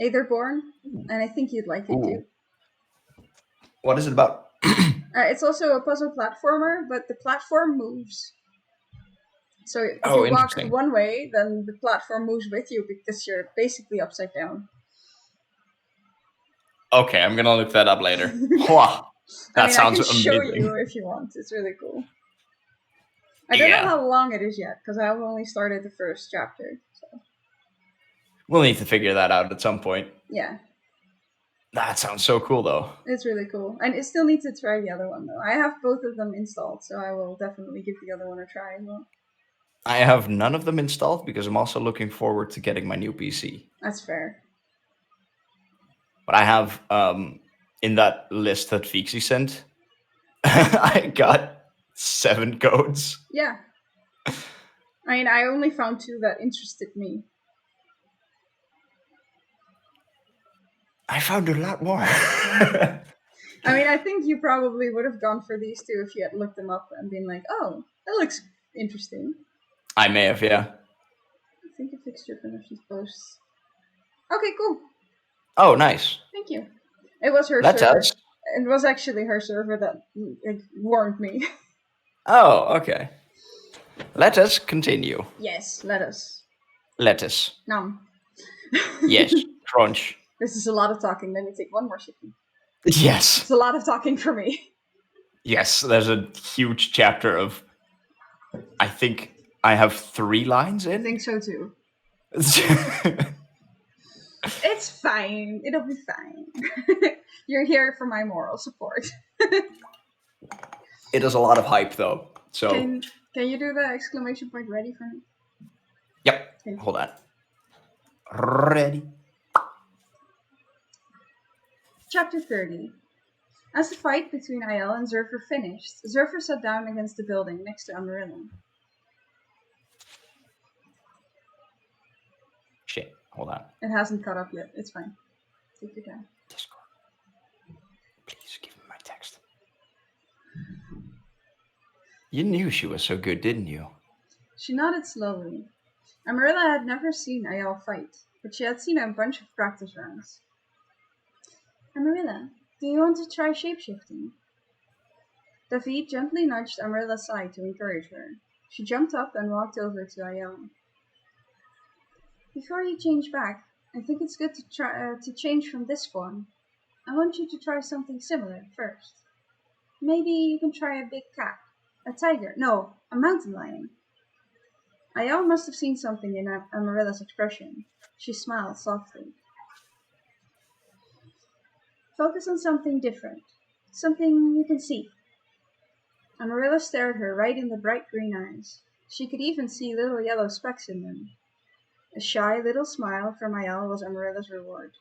Aetherborn, and I think you'd like it too. What is it about? It's also a puzzle platformer, but the platform moves. So if you walk one way, then the platform moves with you because you're basically upside down. Okay, I'm gonna look that up later. Wow, that sounds amazing. I can show you if you want. It's really cool. I don't know how long it is yet because I've only started the first chapter. So. We'll need to figure that out at some point. Yeah. That sounds so cool, though. It's really cool. And I still need to try the other one, though. I have both of them installed, so I will definitely give the other one a try as well. I have none of them installed because I'm also looking forward to getting my new PC. That's fair. But I have, in that list that Vixie sent, I got 7 codes. Yeah. I mean, I only found 2 that interested me. I found a lot more. I mean, I think you probably would have gone for these 2 if you had looked them up and been like, oh, that looks interesting. I may have, yeah. I think I fixed your permissions posts. Okay, cool. Oh, nice. Thank you. It was her server. It was actually her server that warned me. Oh, okay. Let us continue. Yes, let us. Let us. Nom. Yes, crunch. This is a lot of talking. Let me take one more sip. Yes. It's a lot of talking for me. Yes, there's a huge chapter of, I think I have 3 lines I in. think so too. It's fine. It'll be fine. You're here for my moral support. It is a lot of hype, though. So, Can you do the exclamation point ready for me? yep. Hold on. Ready. Chapter 30. As the fight between Ayel and Zurfer finished, Zurfer sat down against the building next to Amarilla. Shit. Hold on. It hasn't caught up yet. It's fine. Take your time. Discord. Please give me my text. You knew she was so good, didn't you? She nodded slowly. Amarilla had never seen Ayel fight, but she had seen a bunch of practice rounds. Amarilla, do you want to try shapeshifting? David gently nudged Amarilla's side to encourage her. She jumped up and walked over to Ayel. Before you change back, I think it's good to try to change from this form. I want you to try something similar first. Maybe you can try a big cat, a tiger, no, a mountain lion. Ayel must have seen something in Amarilla's expression. She smiled softly. Focus on something different, something you can see. Amarilla stared her right in the bright green eyes. She could even see little yellow specks in them. A shy little smile from Ayel was Amarilla's reward.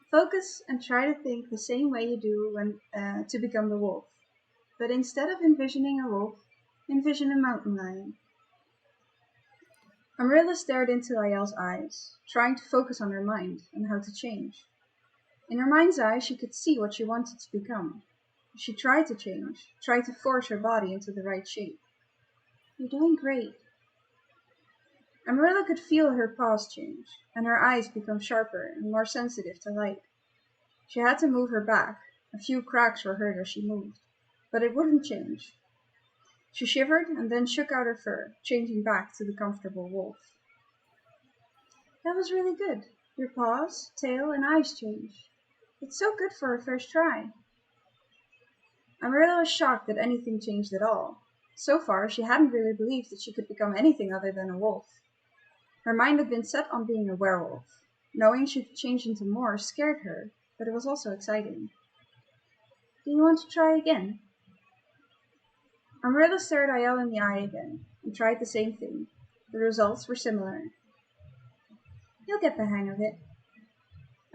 Focus and try to think the same way you do when to become the wolf. But instead of envisioning a wolf, envision a mountain lion. Amarilla stared into Ayel's eyes, trying to focus on her mind and how to change. In her mind's eye, she could see what she wanted to become. She tried to change, tried to force her body into the right shape. You're doing great. Amarilla could feel her paws change, and her eyes become sharper and more sensitive to light. She had to move her back. A few cracks were heard as she moved, but it wouldn't change. She shivered and then shook out her fur, changing back to the comfortable wolf. That was really good. Your paws, tail, and eyes changed. It's so good for a first try. Amarilla was shocked that anything changed at all. So far, she hadn't really believed that she could become anything other than a wolf. Her mind had been set on being a werewolf. Knowing she could change into more scared her, but it was also exciting. Do you want to try again? Amarilla stared Ayel in the eye again, and tried the same thing. The results were similar. You'll get the hang of it.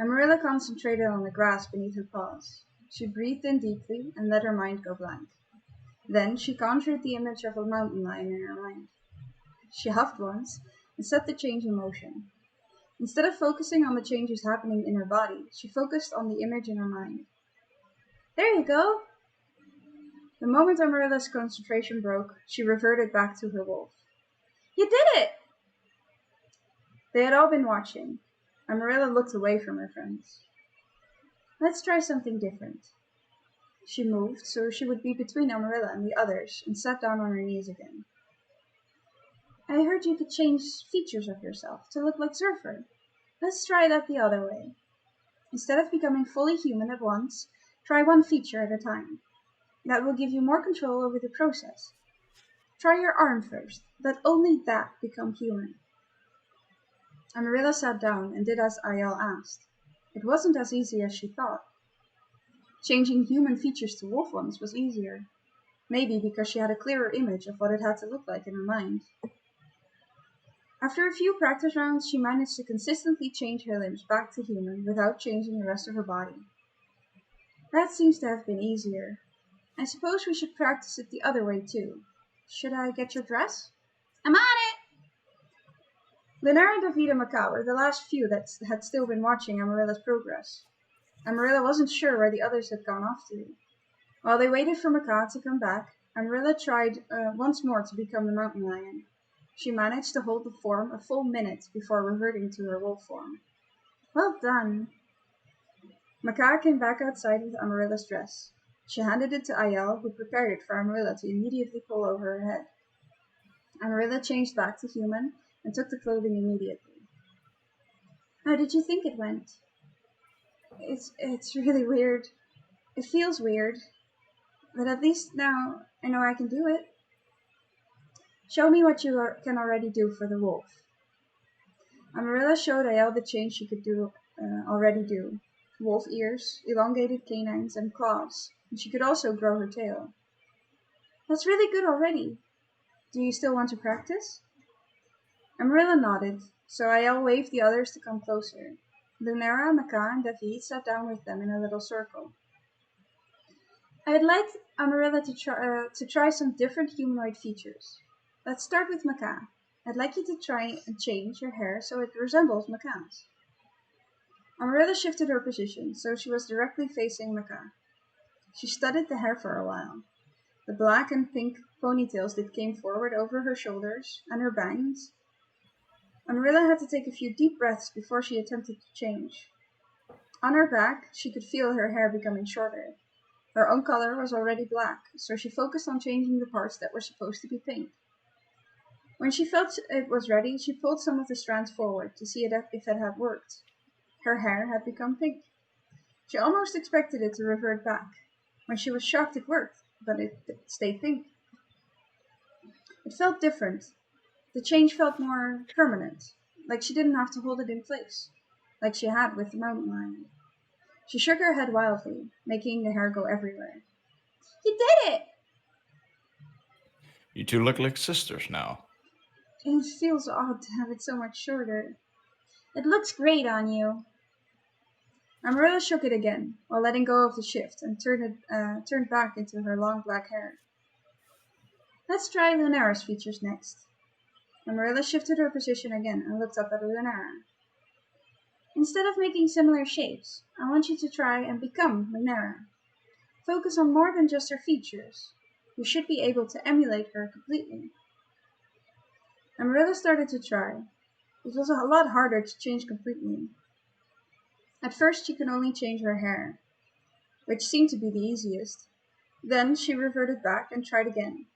Amarilla concentrated on the grass beneath her paws. She breathed in deeply and let her mind go blank. Then she conjured the image of a mountain lion in her mind. She huffed once and set the change in motion. Instead of focusing on the changes happening in her body, she focused on the image in her mind. There you go! The moment Amarilla's concentration broke, she reverted back to her wolf. You did it! They had all been watching. Amarilla looked away from her friends. Let's try something different. She moved so she would be between Amarilla and the others and sat down on her knees again. I heard you could change features of yourself to look like Zurfer. Let's try that the other way. Instead of becoming fully human at once, try one feature at a time. That will give you more control over the process. Try your arm first. Let only that become human. Amarilla sat down and did as Ayel asked. It wasn't as easy as she thought. Changing human features to wolf ones was easier. Maybe because she had a clearer image of what it had to look like in her mind. After a few practice rounds, she managed to consistently change her limbs back to human without changing the rest of her body. That seems to have been easier. I suppose we should practice it the other way too. Should I get your dress? I'm on it! Linar and David and Macau were the last few that had still been watching Amarilla's progress. Amarilla wasn't sure where the others had gone off to. While they waited for Macau to come back, Amarilla tried once more to become the mountain lion. She managed to hold the form a full minute before reverting to her wolf form. Well done! Macau came back outside with Amarilla's dress. She handed it to Ayel, who prepared it for Amarilla to immediately pull over her head. Amarilla changed back to human and took the clothing immediately. How did you think it went? It's really weird. It feels weird. But at least now I know I can do it. Show me what you can already do for the wolf. Amarilla showed Ayel the change she could already do. Wolf ears, elongated canines, and claws. And she could also grow her tail. That's really good already. Do you still want to practice? Amarilla nodded, so Ayel waved the others to come closer. Lunera, Maka, and David sat down with them in a little circle. I'd like Amarilla to try some different humanoid features. Let's start with Maka. I'd like you to try and change your hair so it resembles Maka's. Amarilla shifted her position, so she was directly facing Maka. She studied the hair for a while. The black and pink ponytails that came forward over her shoulders, and her bangs. Amarilla had to take a few deep breaths before she attempted to change. On her back, she could feel her hair becoming shorter. Her own color was already black, so she focused on changing the parts that were supposed to be pink. When she felt it was ready, she pulled some of the strands forward to see if it had worked. Her hair had become pink. She almost expected it to revert back. When she was shocked it worked, but it stayed pink. It felt different. The change felt more permanent, like she didn't have to hold it in place, like she had with the mountain lion. She shook her head wildly, making the hair go everywhere. You did it! You two look like sisters now. It feels odd to have it so much shorter. It looks great on you. Amarilla shook it again, while letting go of the shift, and turned back into her long black hair. Let's try Lunara's features next. Amarilla shifted her position again and looked up at Lunara. Instead of making similar shapes, I want you to try and become Lunara. Focus on more than just her features. You should be able to emulate her completely. Amarilla started to try. It was a lot harder to change completely. At first she could only change her hair, which seemed to be the easiest. Then she reverted back and tried again.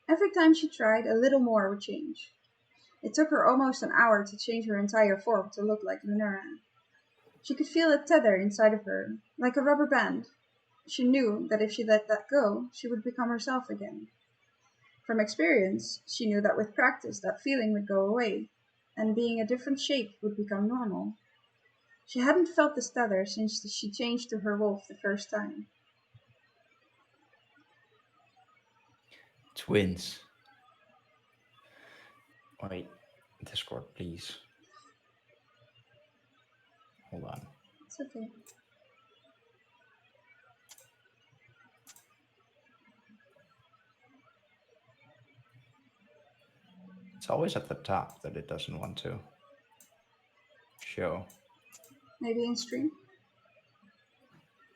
Every time she tried, a little more would change. It took her almost an hour to change her entire form to look like Lunara. She could feel a tether inside of her, like a rubber band. She knew that if she let that go, she would become herself again. From experience, she knew that with practice that feeling would go away, and being a different shape would become normal. She hadn't felt this tether since she changed to her wolf the first time. Twins. Wait, Discord, please. Hold on. It's okay. It's always at the top that it doesn't want to show. Maybe in stream?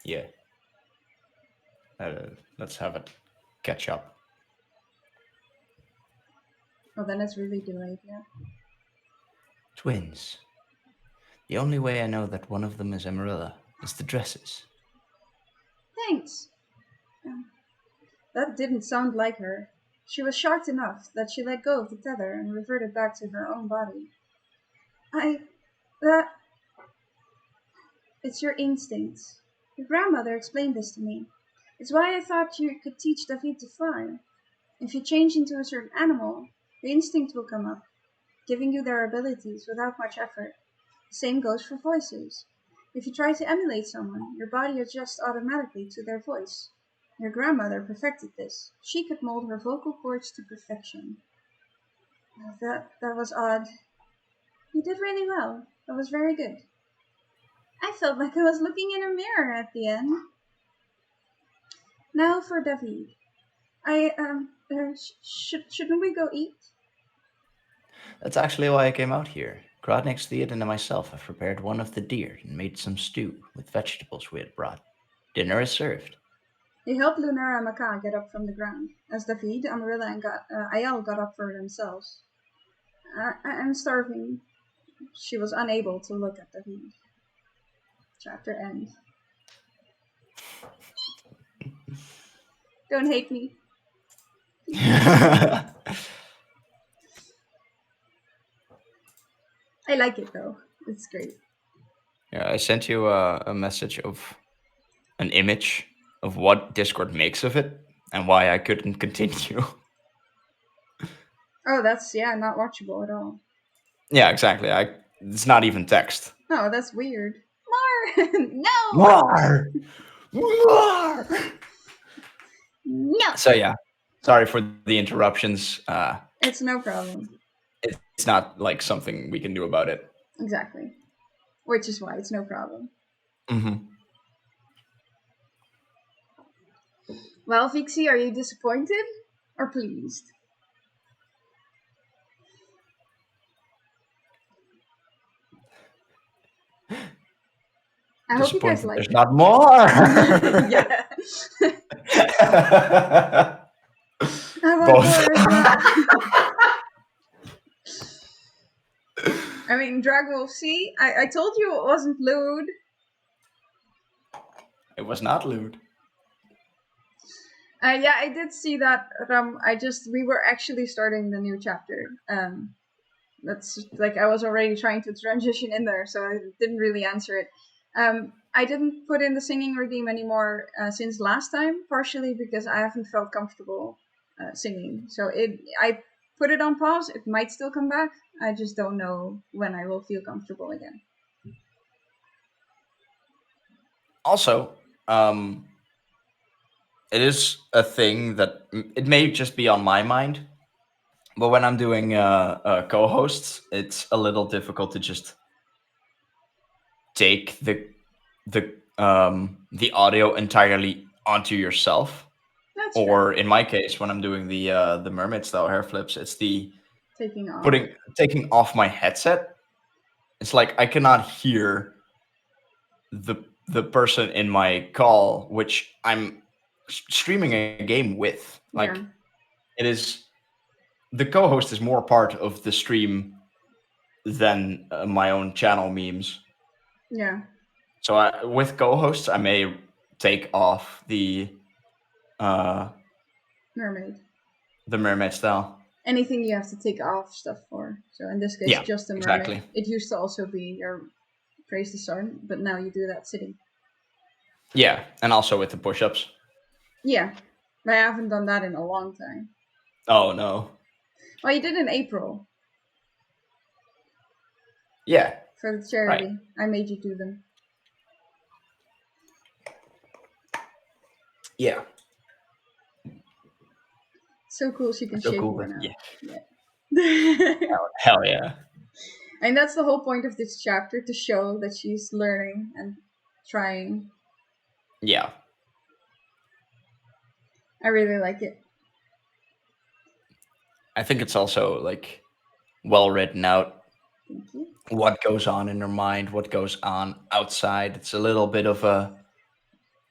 Yeah. Let's have it catch up. Oh, then it's really delayed, yeah. Twins. The only way I know that one of them is Amarilla is the dresses. Thanks. That didn't sound like her. She was shocked enough that she let go of the tether and reverted back to her own body. It's your instincts. Your grandmother explained this to me. It's why I thought you could teach David to fly. If you change into a certain animal, the instinct will come up, giving you their abilities without much effort. The same goes for voices. If you try to emulate someone, your body adjusts automatically to their voice. Your grandmother perfected this. She could mold her vocal cords to perfection. That was odd. You did really well. That was very good. I felt like I was looking in a mirror at the end. Now for David. Shouldn't we go eat? That's actually why I came out here. Grodnik's Theoden and myself have prepared one of the deer and made some stew with vegetables we had brought. Dinner is served. He helped Lunara and Maka get up from the ground, as David, Amarilla, and Ayel got up for themselves. I'm starving. She was unable to look at David. Chapter end. Don't hate me. I like it though. It's great. Yeah, I sent you a message of an image of what Discord makes of it. and why I couldn't continue. Oh, that's not watchable at all. Yeah, exactly. It's not even text. No, that's weird. More. No. More. More. No. So yeah, sorry for the interruptions. It's no problem. It's not like something we can do about it. Exactly. Which is why it's no problem. Mm-hmm. Well, Vixie, are you disappointed or pleased? I hope you guys Disappointed like there's it. not more. Yeah. I want Both. more as well. I mean, Dragwolf, see? I told you it wasn't lewd. It was not lewd. Yeah, I did see that. We were actually starting the new chapter. That's like I was already trying to transition in there, so I didn't really answer it. I didn't put in the singing redeem anymore since last time, partially because I haven't felt comfortable singing. So I put it on pause. It might still come back. I just don't know when I will feel comfortable again. Also, it is a thing that it may just be on my mind, but when I'm doing co-hosts, it's a little difficult to just take the audio entirely onto yourself. That's Or fair. in my case, when I'm doing the mermaid style hair flips, it's the Taking off. taking off my headset. It's like I cannot hear the person in my call, which I'm streaming a game with. Like Yeah. it is the co-host is more part of the stream than my own channel memes. Yeah. So with co-hosts, I may take off uh, Mermaid. the mermaid style. Anything you have to take off stuff for. So in this case, Yeah, just the mermaid. exactly. It used to also be your praise the sun, but now you do that sitting. Yeah, and also with the push-ups. Yeah, I haven't done that in a long time. Oh no. Well, you did in April. Yeah. For the charity. Right. I made you do them. Yeah. So cool she can shave more now. Yeah. Hell yeah. And that's the whole point of this chapter, to show that she's learning and trying. Yeah. I really like it. I think it's also like well written out. Thank you. What goes on in her mind, what goes on outside. It's a little bit of a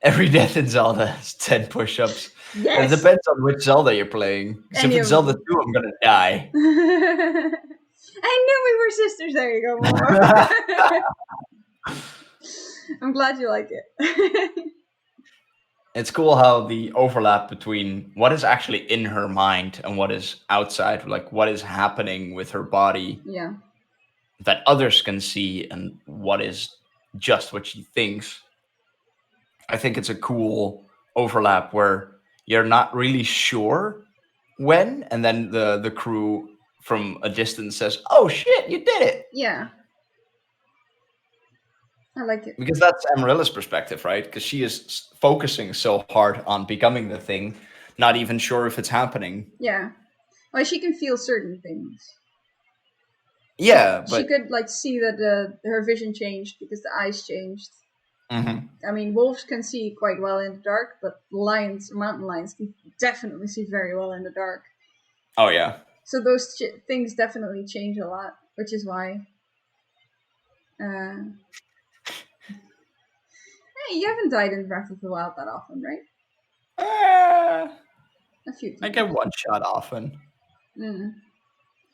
every death in Zelda is 10 push-ups. Yes. And it depends on which Zelda you're playing. Because if it's Zelda 2, I'm gonna die. I knew we were sisters. There you go, Momo. I'm glad you like it. It's cool how the overlap between what is actually in her mind and what is outside, like what is happening with her body. Yeah. That others can see, and what is just what she thinks. I think it's a cool overlap where you're not really sure when, and then the crew from a distance says, "Oh shit, you did it!" Yeah, I like it because that's Amarilla's perspective, right? Because she is focusing so hard on becoming the thing, not even sure if it's happening. Yeah, well, she can feel certain things. Yeah, but she could like see that her vision changed because the eyes changed. Mm-hmm. I mean, wolves can see quite well in the dark, but mountain lions can definitely see very well in the dark. Oh yeah. So those things definitely change a lot, which is why. Hey, you haven't died in Breath of the Wild that often, right? A few times. I get one shot often. Mm.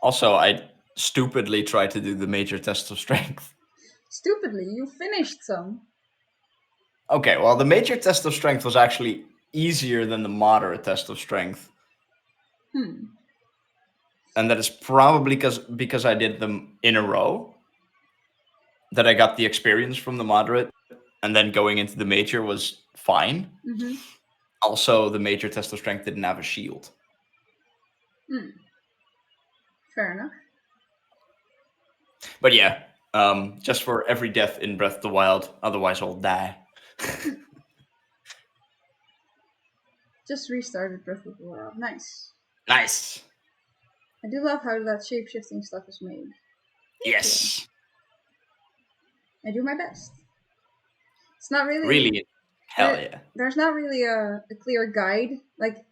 Also, I stupidly tried to do the major test of strength. Stupidly, you finished some. Okay, well, the major test of strength was actually easier than the moderate test of strength. And that is probably because I did them in a row, that I got the experience from the moderate, and then going into the major was fine. Mm-hmm. Also, the major test of strength didn't have a shield. Fair enough. But yeah, just for every death in Breath of the Wild, otherwise I'll die. Just restarted Breath of the Wild. Nice. Nice. I do love how that shape-shifting stuff is made. Yes. I do my best. It's not really... Really, hell yeah. There's not really a clear guide. Like,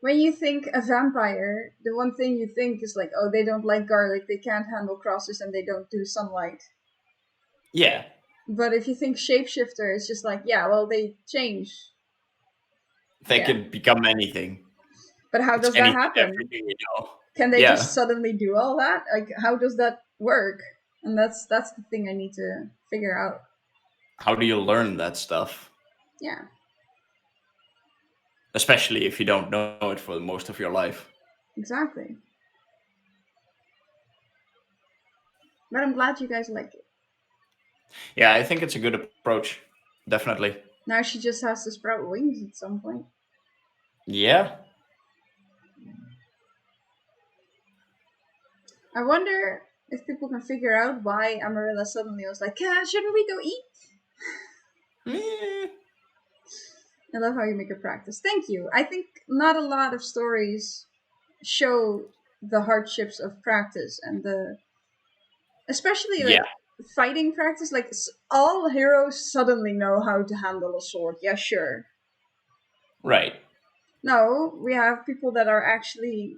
when you think a vampire, the one thing you think is like, oh, they don't like garlic, they can't handle crosses, and they don't do sunlight. Yeah. But if you think shapeshifter, it's just like, yeah, well, they change. They could become anything. But how does that happen? Everything you know. Can they just suddenly do all that? Like, how does that work? And that's the thing I need to figure out. How do you learn that stuff? Yeah. Especially if you don't know it for most of your life. Exactly. But I'm glad you guys like it. Yeah, I think it's a good approach. Definitely. Now she just has to sprout wings at some point. Yeah. I wonder if people can figure out why Amarilla suddenly was like, shouldn't we go eat? I love how you make a practice. Thank you. I think not a lot of stories show the hardships of practice and especially like fighting practice. Like, all heroes suddenly know how to handle a sword. Yeah, sure. Right. No, we have people that are actually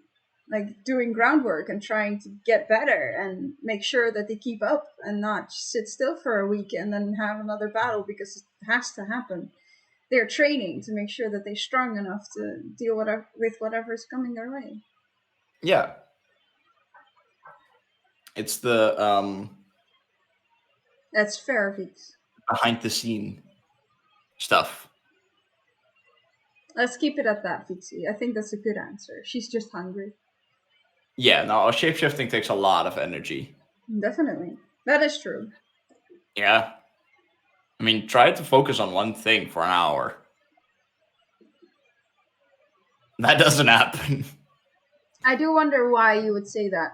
like doing groundwork and trying to get better and make sure that they keep up and not sit still for a week and then have another battle because it has to happen. They're training to make sure that they're strong enough to deal with whatever is coming their way. Yeah. It's the That's fair, Vix. behind the scene stuff. Let's keep it at that, Vixie. I think that's a good answer. She's just hungry. Yeah, no, shapeshifting takes a lot of energy. Definitely. That is true. Yeah. I mean, try to focus on one thing for an hour. That doesn't happen. I do wonder why you would say that,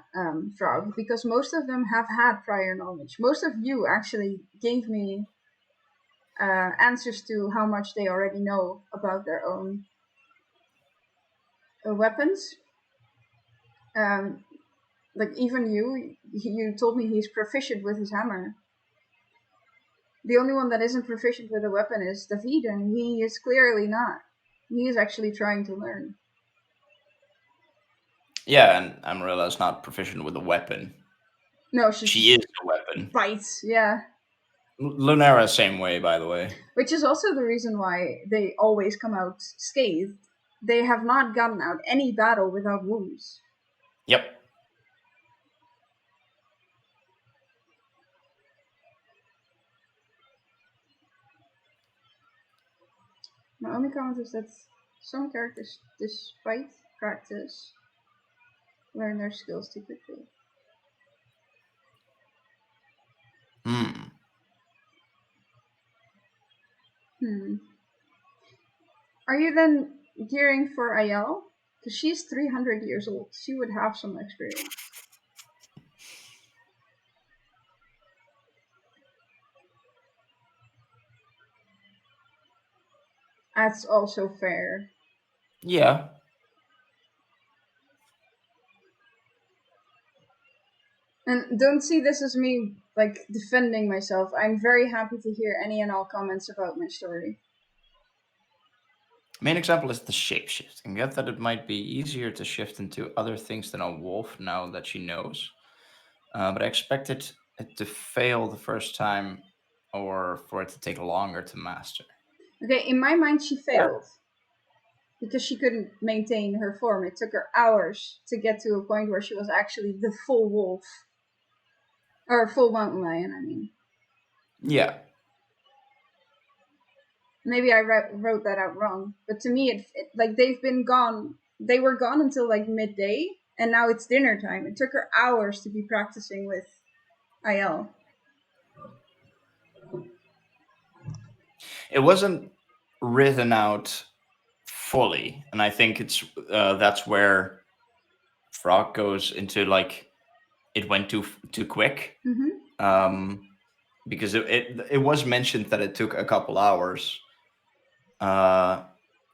Frog, because most of them have had prior knowledge. Most of you actually gave me answers to how much they already know about their own weapons. Like, even you told me he's proficient with his hammer. The only one that isn't proficient with a weapon is David, and he is clearly not. He is actually trying to learn. Yeah, and Amarilla's not proficient with a weapon. No, she is a weapon. Bites, yeah. Lunara, same way, by the way. Which is also the reason why they always come out scathed. They have not gotten out any battle without wounds. Yep. My only comment is that some characters, despite practice, learn their skills too quickly. Are you then gearing for Ayel? Because she's 300 years old. She would have some experience. That's also fair. Yeah. And don't see this as me, like, defending myself. I'm very happy to hear any and all comments about my story. Main example is the shapeshifting. Get that it might be easier to shift into other things than a wolf now that she knows. But I expected it to fail the first time or for it to take longer to master. Okay, in my mind, she failed. Because she couldn't maintain her form. It took her hours to get to a point where she was actually the full wolf. Or full mountain lion, I mean. Yeah. Maybe I wrote that out wrong. But to me, it like, they've been gone. They were gone until like midday, and now it's dinner time. It took her hours to be practicing with Ayel. It wasn't written out fully, and I think it's that's where Frog goes into like it went too quick. Because it was mentioned that it took a couple hours. Uh,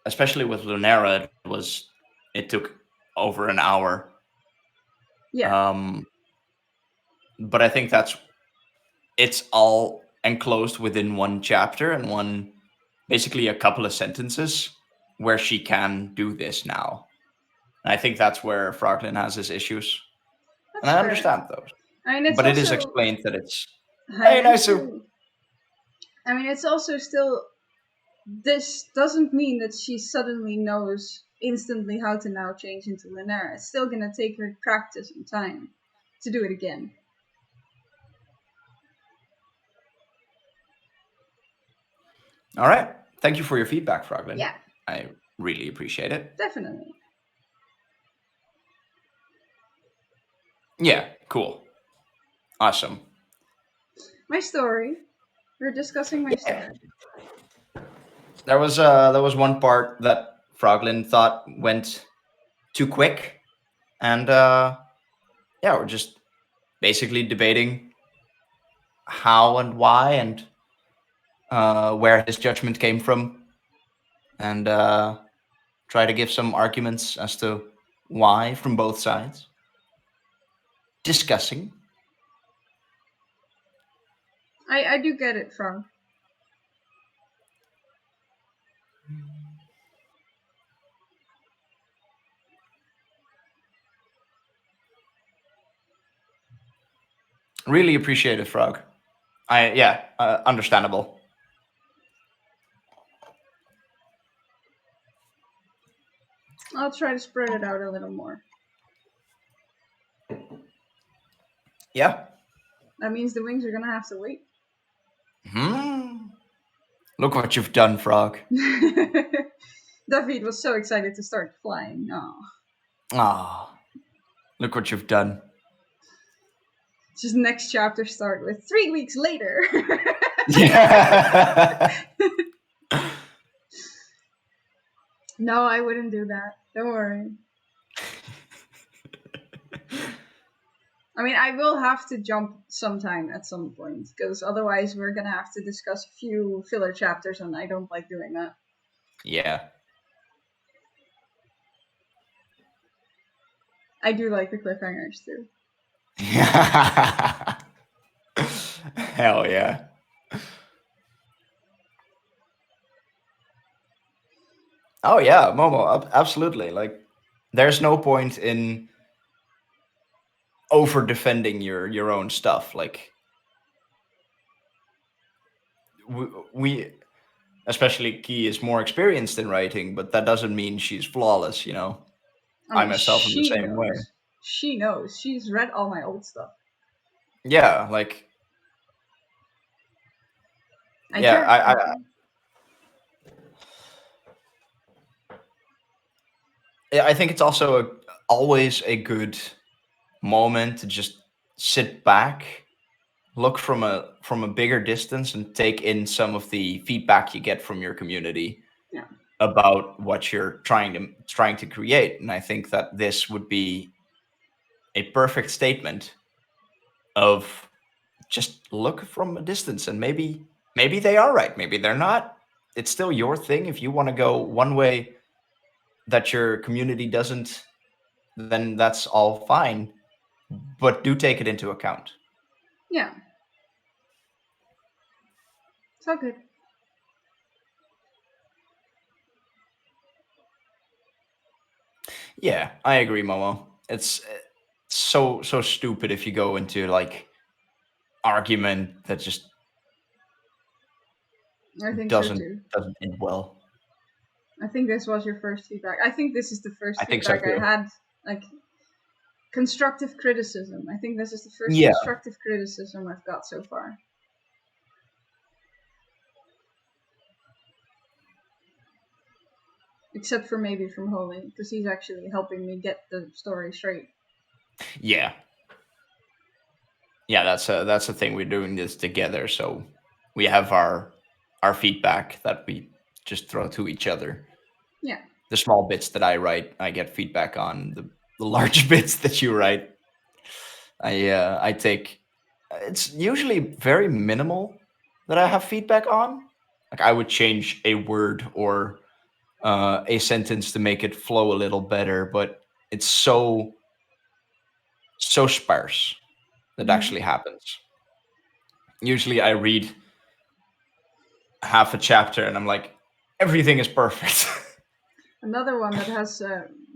Especially with Lunera, it took over an hour. Yeah. But I think it's all enclosed within one chapter and basically a couple of sentences where she can do this now. And I think that's where Froglin has his issues, That's and I fair. understand those. I mean, it's But it is also. explained that it's Hi, hey, nice nice. I mean, it's also still. This doesn't mean that she suddenly knows instantly how to now change into Linera. It's still gonna take her practice and time to do it again. All right. Thank you for your feedback, Froglin. Yeah. I really appreciate it. Definitely. Yeah, cool. Awesome. My story. We're discussing my story. There was one part that Froglin thought went too quick, and yeah, we're just basically debating how and why and where his judgment came from, and try to give some arguments as to why from both sides. Discussing. I do get it from. Really appreciate it, Frog. Understandable. I'll try to spread it out a little more. Yeah. That means the wings are gonna have to wait. Look what you've done, Frog. David was so excited to start flying. Ah, look what you've done. Just next chapter start with 3 weeks later. Yeah. No, I wouldn't do that. Don't worry. I mean, I will have to jump sometime at some point, because otherwise we're gonna have to discuss a few filler chapters, and I don't like doing that. Yeah. I do like the cliffhangers too. Hell yeah. Oh yeah, Momo, absolutely. Like, there's no point in over defending your own stuff. Like, we especially Key is more experienced in writing, but that doesn't mean she's flawless. You know, I mean, myself am the she same way. knows. She knows. She's read all my old stuff. Yeah, like I yeah, I think it's also always a good moment to just sit back, look from a bigger distance, and take in some of the feedback you get from your community about what you're trying to create. And I think that this would be a perfect statement of just look from a distance, and maybe they are right, maybe they're not. It's still your thing. If you want to go one way that your community doesn't, then that's all fine, but do take it into account. Yeah. It's all good. Yeah, I agree, Momo. It's so stupid if you go into like argument that just I think doesn't so too. end well. I think this was your first feedback. I think this is the first I think so feedback I too. had, like constructive criticism. I think this is the first Yeah. constructive criticism I've got so far. Except for maybe from Holy, because he's actually helping me get the story straight. Yeah. Yeah, that's the thing. We're doing this together, so we have our feedback that we just throw to each other. Yeah. the small bits that I write, I get feedback on. The large bits that you write, I take. It's usually very minimal that I have feedback on. Like I would change a word or a sentence to make it flow a little better, but it's so sparse that Mm-hmm. actually happens. Usually, I read half a chapter and I'm like, everything is perfect. Another one that has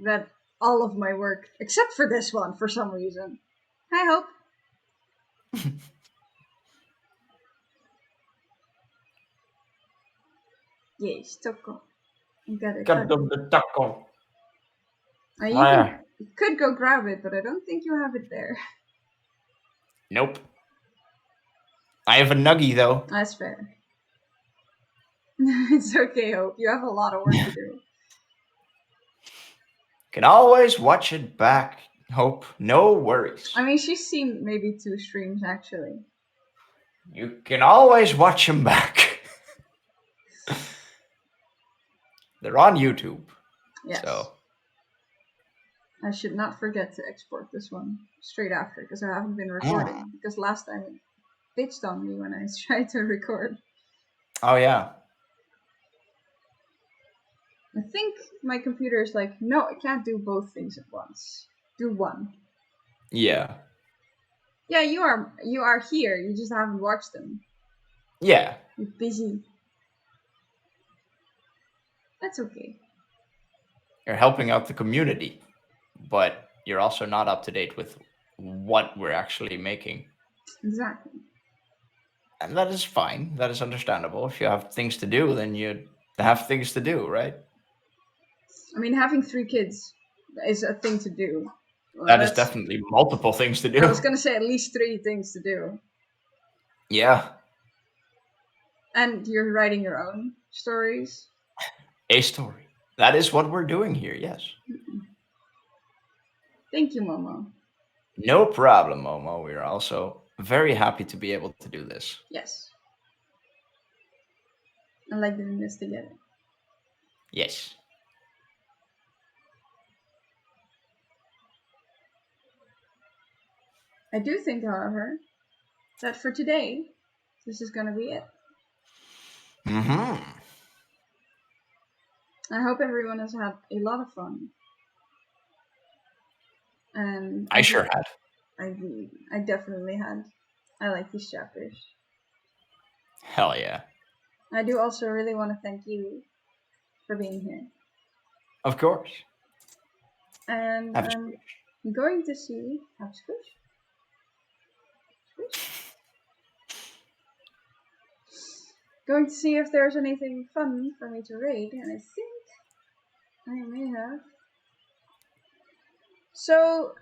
read all of my work, except for this one for some reason. Hi, Hope. Yes, Toko. You got it. Cut the taco. You Ah, could go grab it, but I don't think you have it there. nope. I have a nuggie though. That's fair. It's okay, Hope. You have a lot of work to do. Can always watch it back. Hope, no worries. I mean, she's seen maybe 2 streams actually. You can always watch them back. They're on YouTube. Yes. So I should not forget to export this one straight after because I haven't been recording. Because last time it bitched on me when I tried to record. Oh yeah. I think my computer is like, no, I can't do both things at once. Do one. Yeah. Yeah, you are here. You just haven't watched them. Yeah. You're busy. That's okay. You're helping out the community, but you're also not up to date with what we're actually making. Exactly. And that is fine. That is understandable. If you have things to do, then you have things to do, right? I mean, having 3 kids is a thing to do. Well, that is definitely multiple things to do. I was gonna say at least 3 things to do. Yeah. And you're writing your own stories. A story. That is what we're doing here, yes. Thank you, Momo. No problem, Momo. We're also very happy to be able to do this. Yes. I like doing this together. Yes. I do think, however, that for today, this is gonna be it. Mm-hmm. I hope everyone has had a lot of fun. And I sure had. I definitely had. I like these chapters. Hell yeah. I do also really want to thank you for being here. Of course. And I'm going to see. Have squish. Going to see if there's anything fun for me to raid, and I think I may have. So,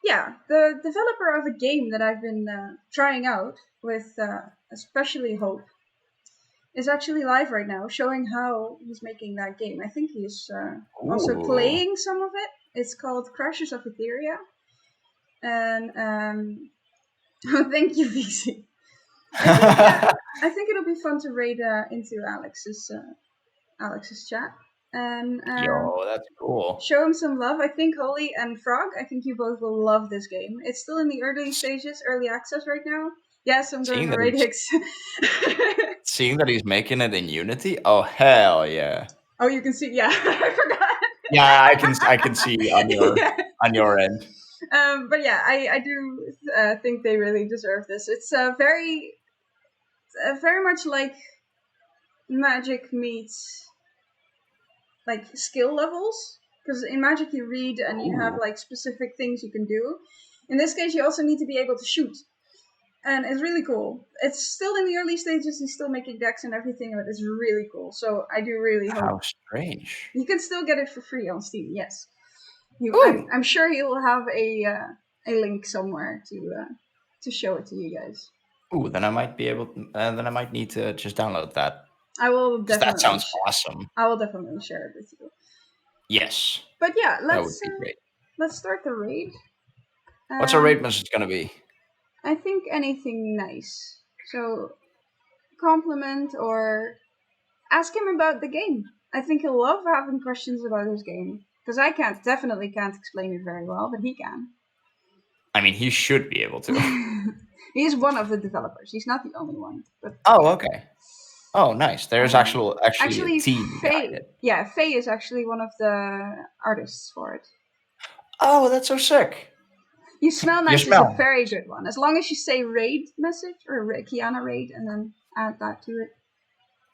yeah, the developer of a game that I've been trying out with especially Hope is actually live right now, showing how he's making that game. I think he's also playing some of it. It's called Crashes of Etheria. And oh, thank you, VC. I think it'll be fun to raid into Alex's chat and yo, that's cool. show him some love. I think Holy and Frog, I think you both will love this game. It's still in the early stages, early access right now. Yes, I'm going to raid Hicks. Seeing that he's making it in Unity, oh hell yeah! Oh, you can see. Yeah, I forgot. Yeah, I can see on your on your end. But yeah, I do think they really deserve this. It's very much like Magic meets like skill levels, because in Magic you read and you have like specific things you can do. In this case, you also need to be able to shoot, and it's really cool. It's still in the early stages. He's still making decks and everything, but it's really cool. So I do really hope. How strange! You can still get it for free on Steam. Yes, I'm sure he will have a link somewhere to show it to you guys. Ooh, then I might be able. Then I might need to just download that. I will definitely. That sounds awesome. I will definitely share it with you. Yes. But yeah, that would be great. Let's start the raid. What's our raid message gonna be? I think anything nice. So compliment or ask him about the game. I think he'll love having questions about his game. Because I definitely can't explain it very well, but he can. I mean, he should be able to. He's one of the developers. He's not the only one. But oh, okay. Oh, nice. There's actually a team behind Faye. it. Yeah, Faye is actually one of the artists for it. Oh, that's so sick. You Smell Nice is a very good one. As long as you say raid message or Kiana raid and then add that to it,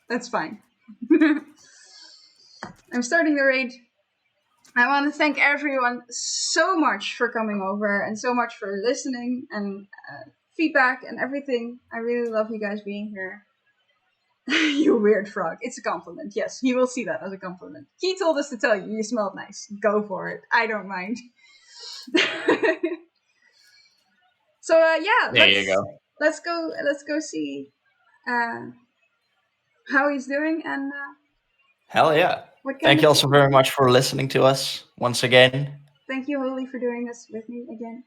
that's fine. I'm starting the raid. I want to thank everyone so much for coming over and so much for listening and feedback and everything. I really love you guys being here. You weird frog. It's a compliment. Yes, he will see that as a compliment. He told us to tell you smelled nice. Go for it. I don't mind. So yeah, there you go. Let's go see how he's doing and hell yeah. Thank you also very much for listening to us once again. Thank you, Holy, for doing this with me again.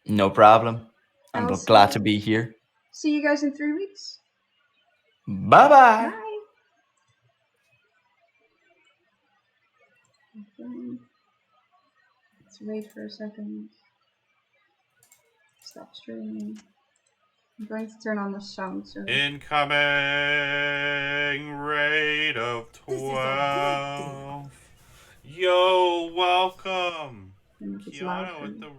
No problem. I'm glad to be here. See you guys in 3 weeks. Bye-bye. Bye. Okay. Let's wait for a second. Stop streaming. I'm going to turn on the sound. So incoming raid of 12. Yo, welcome. Kiana with the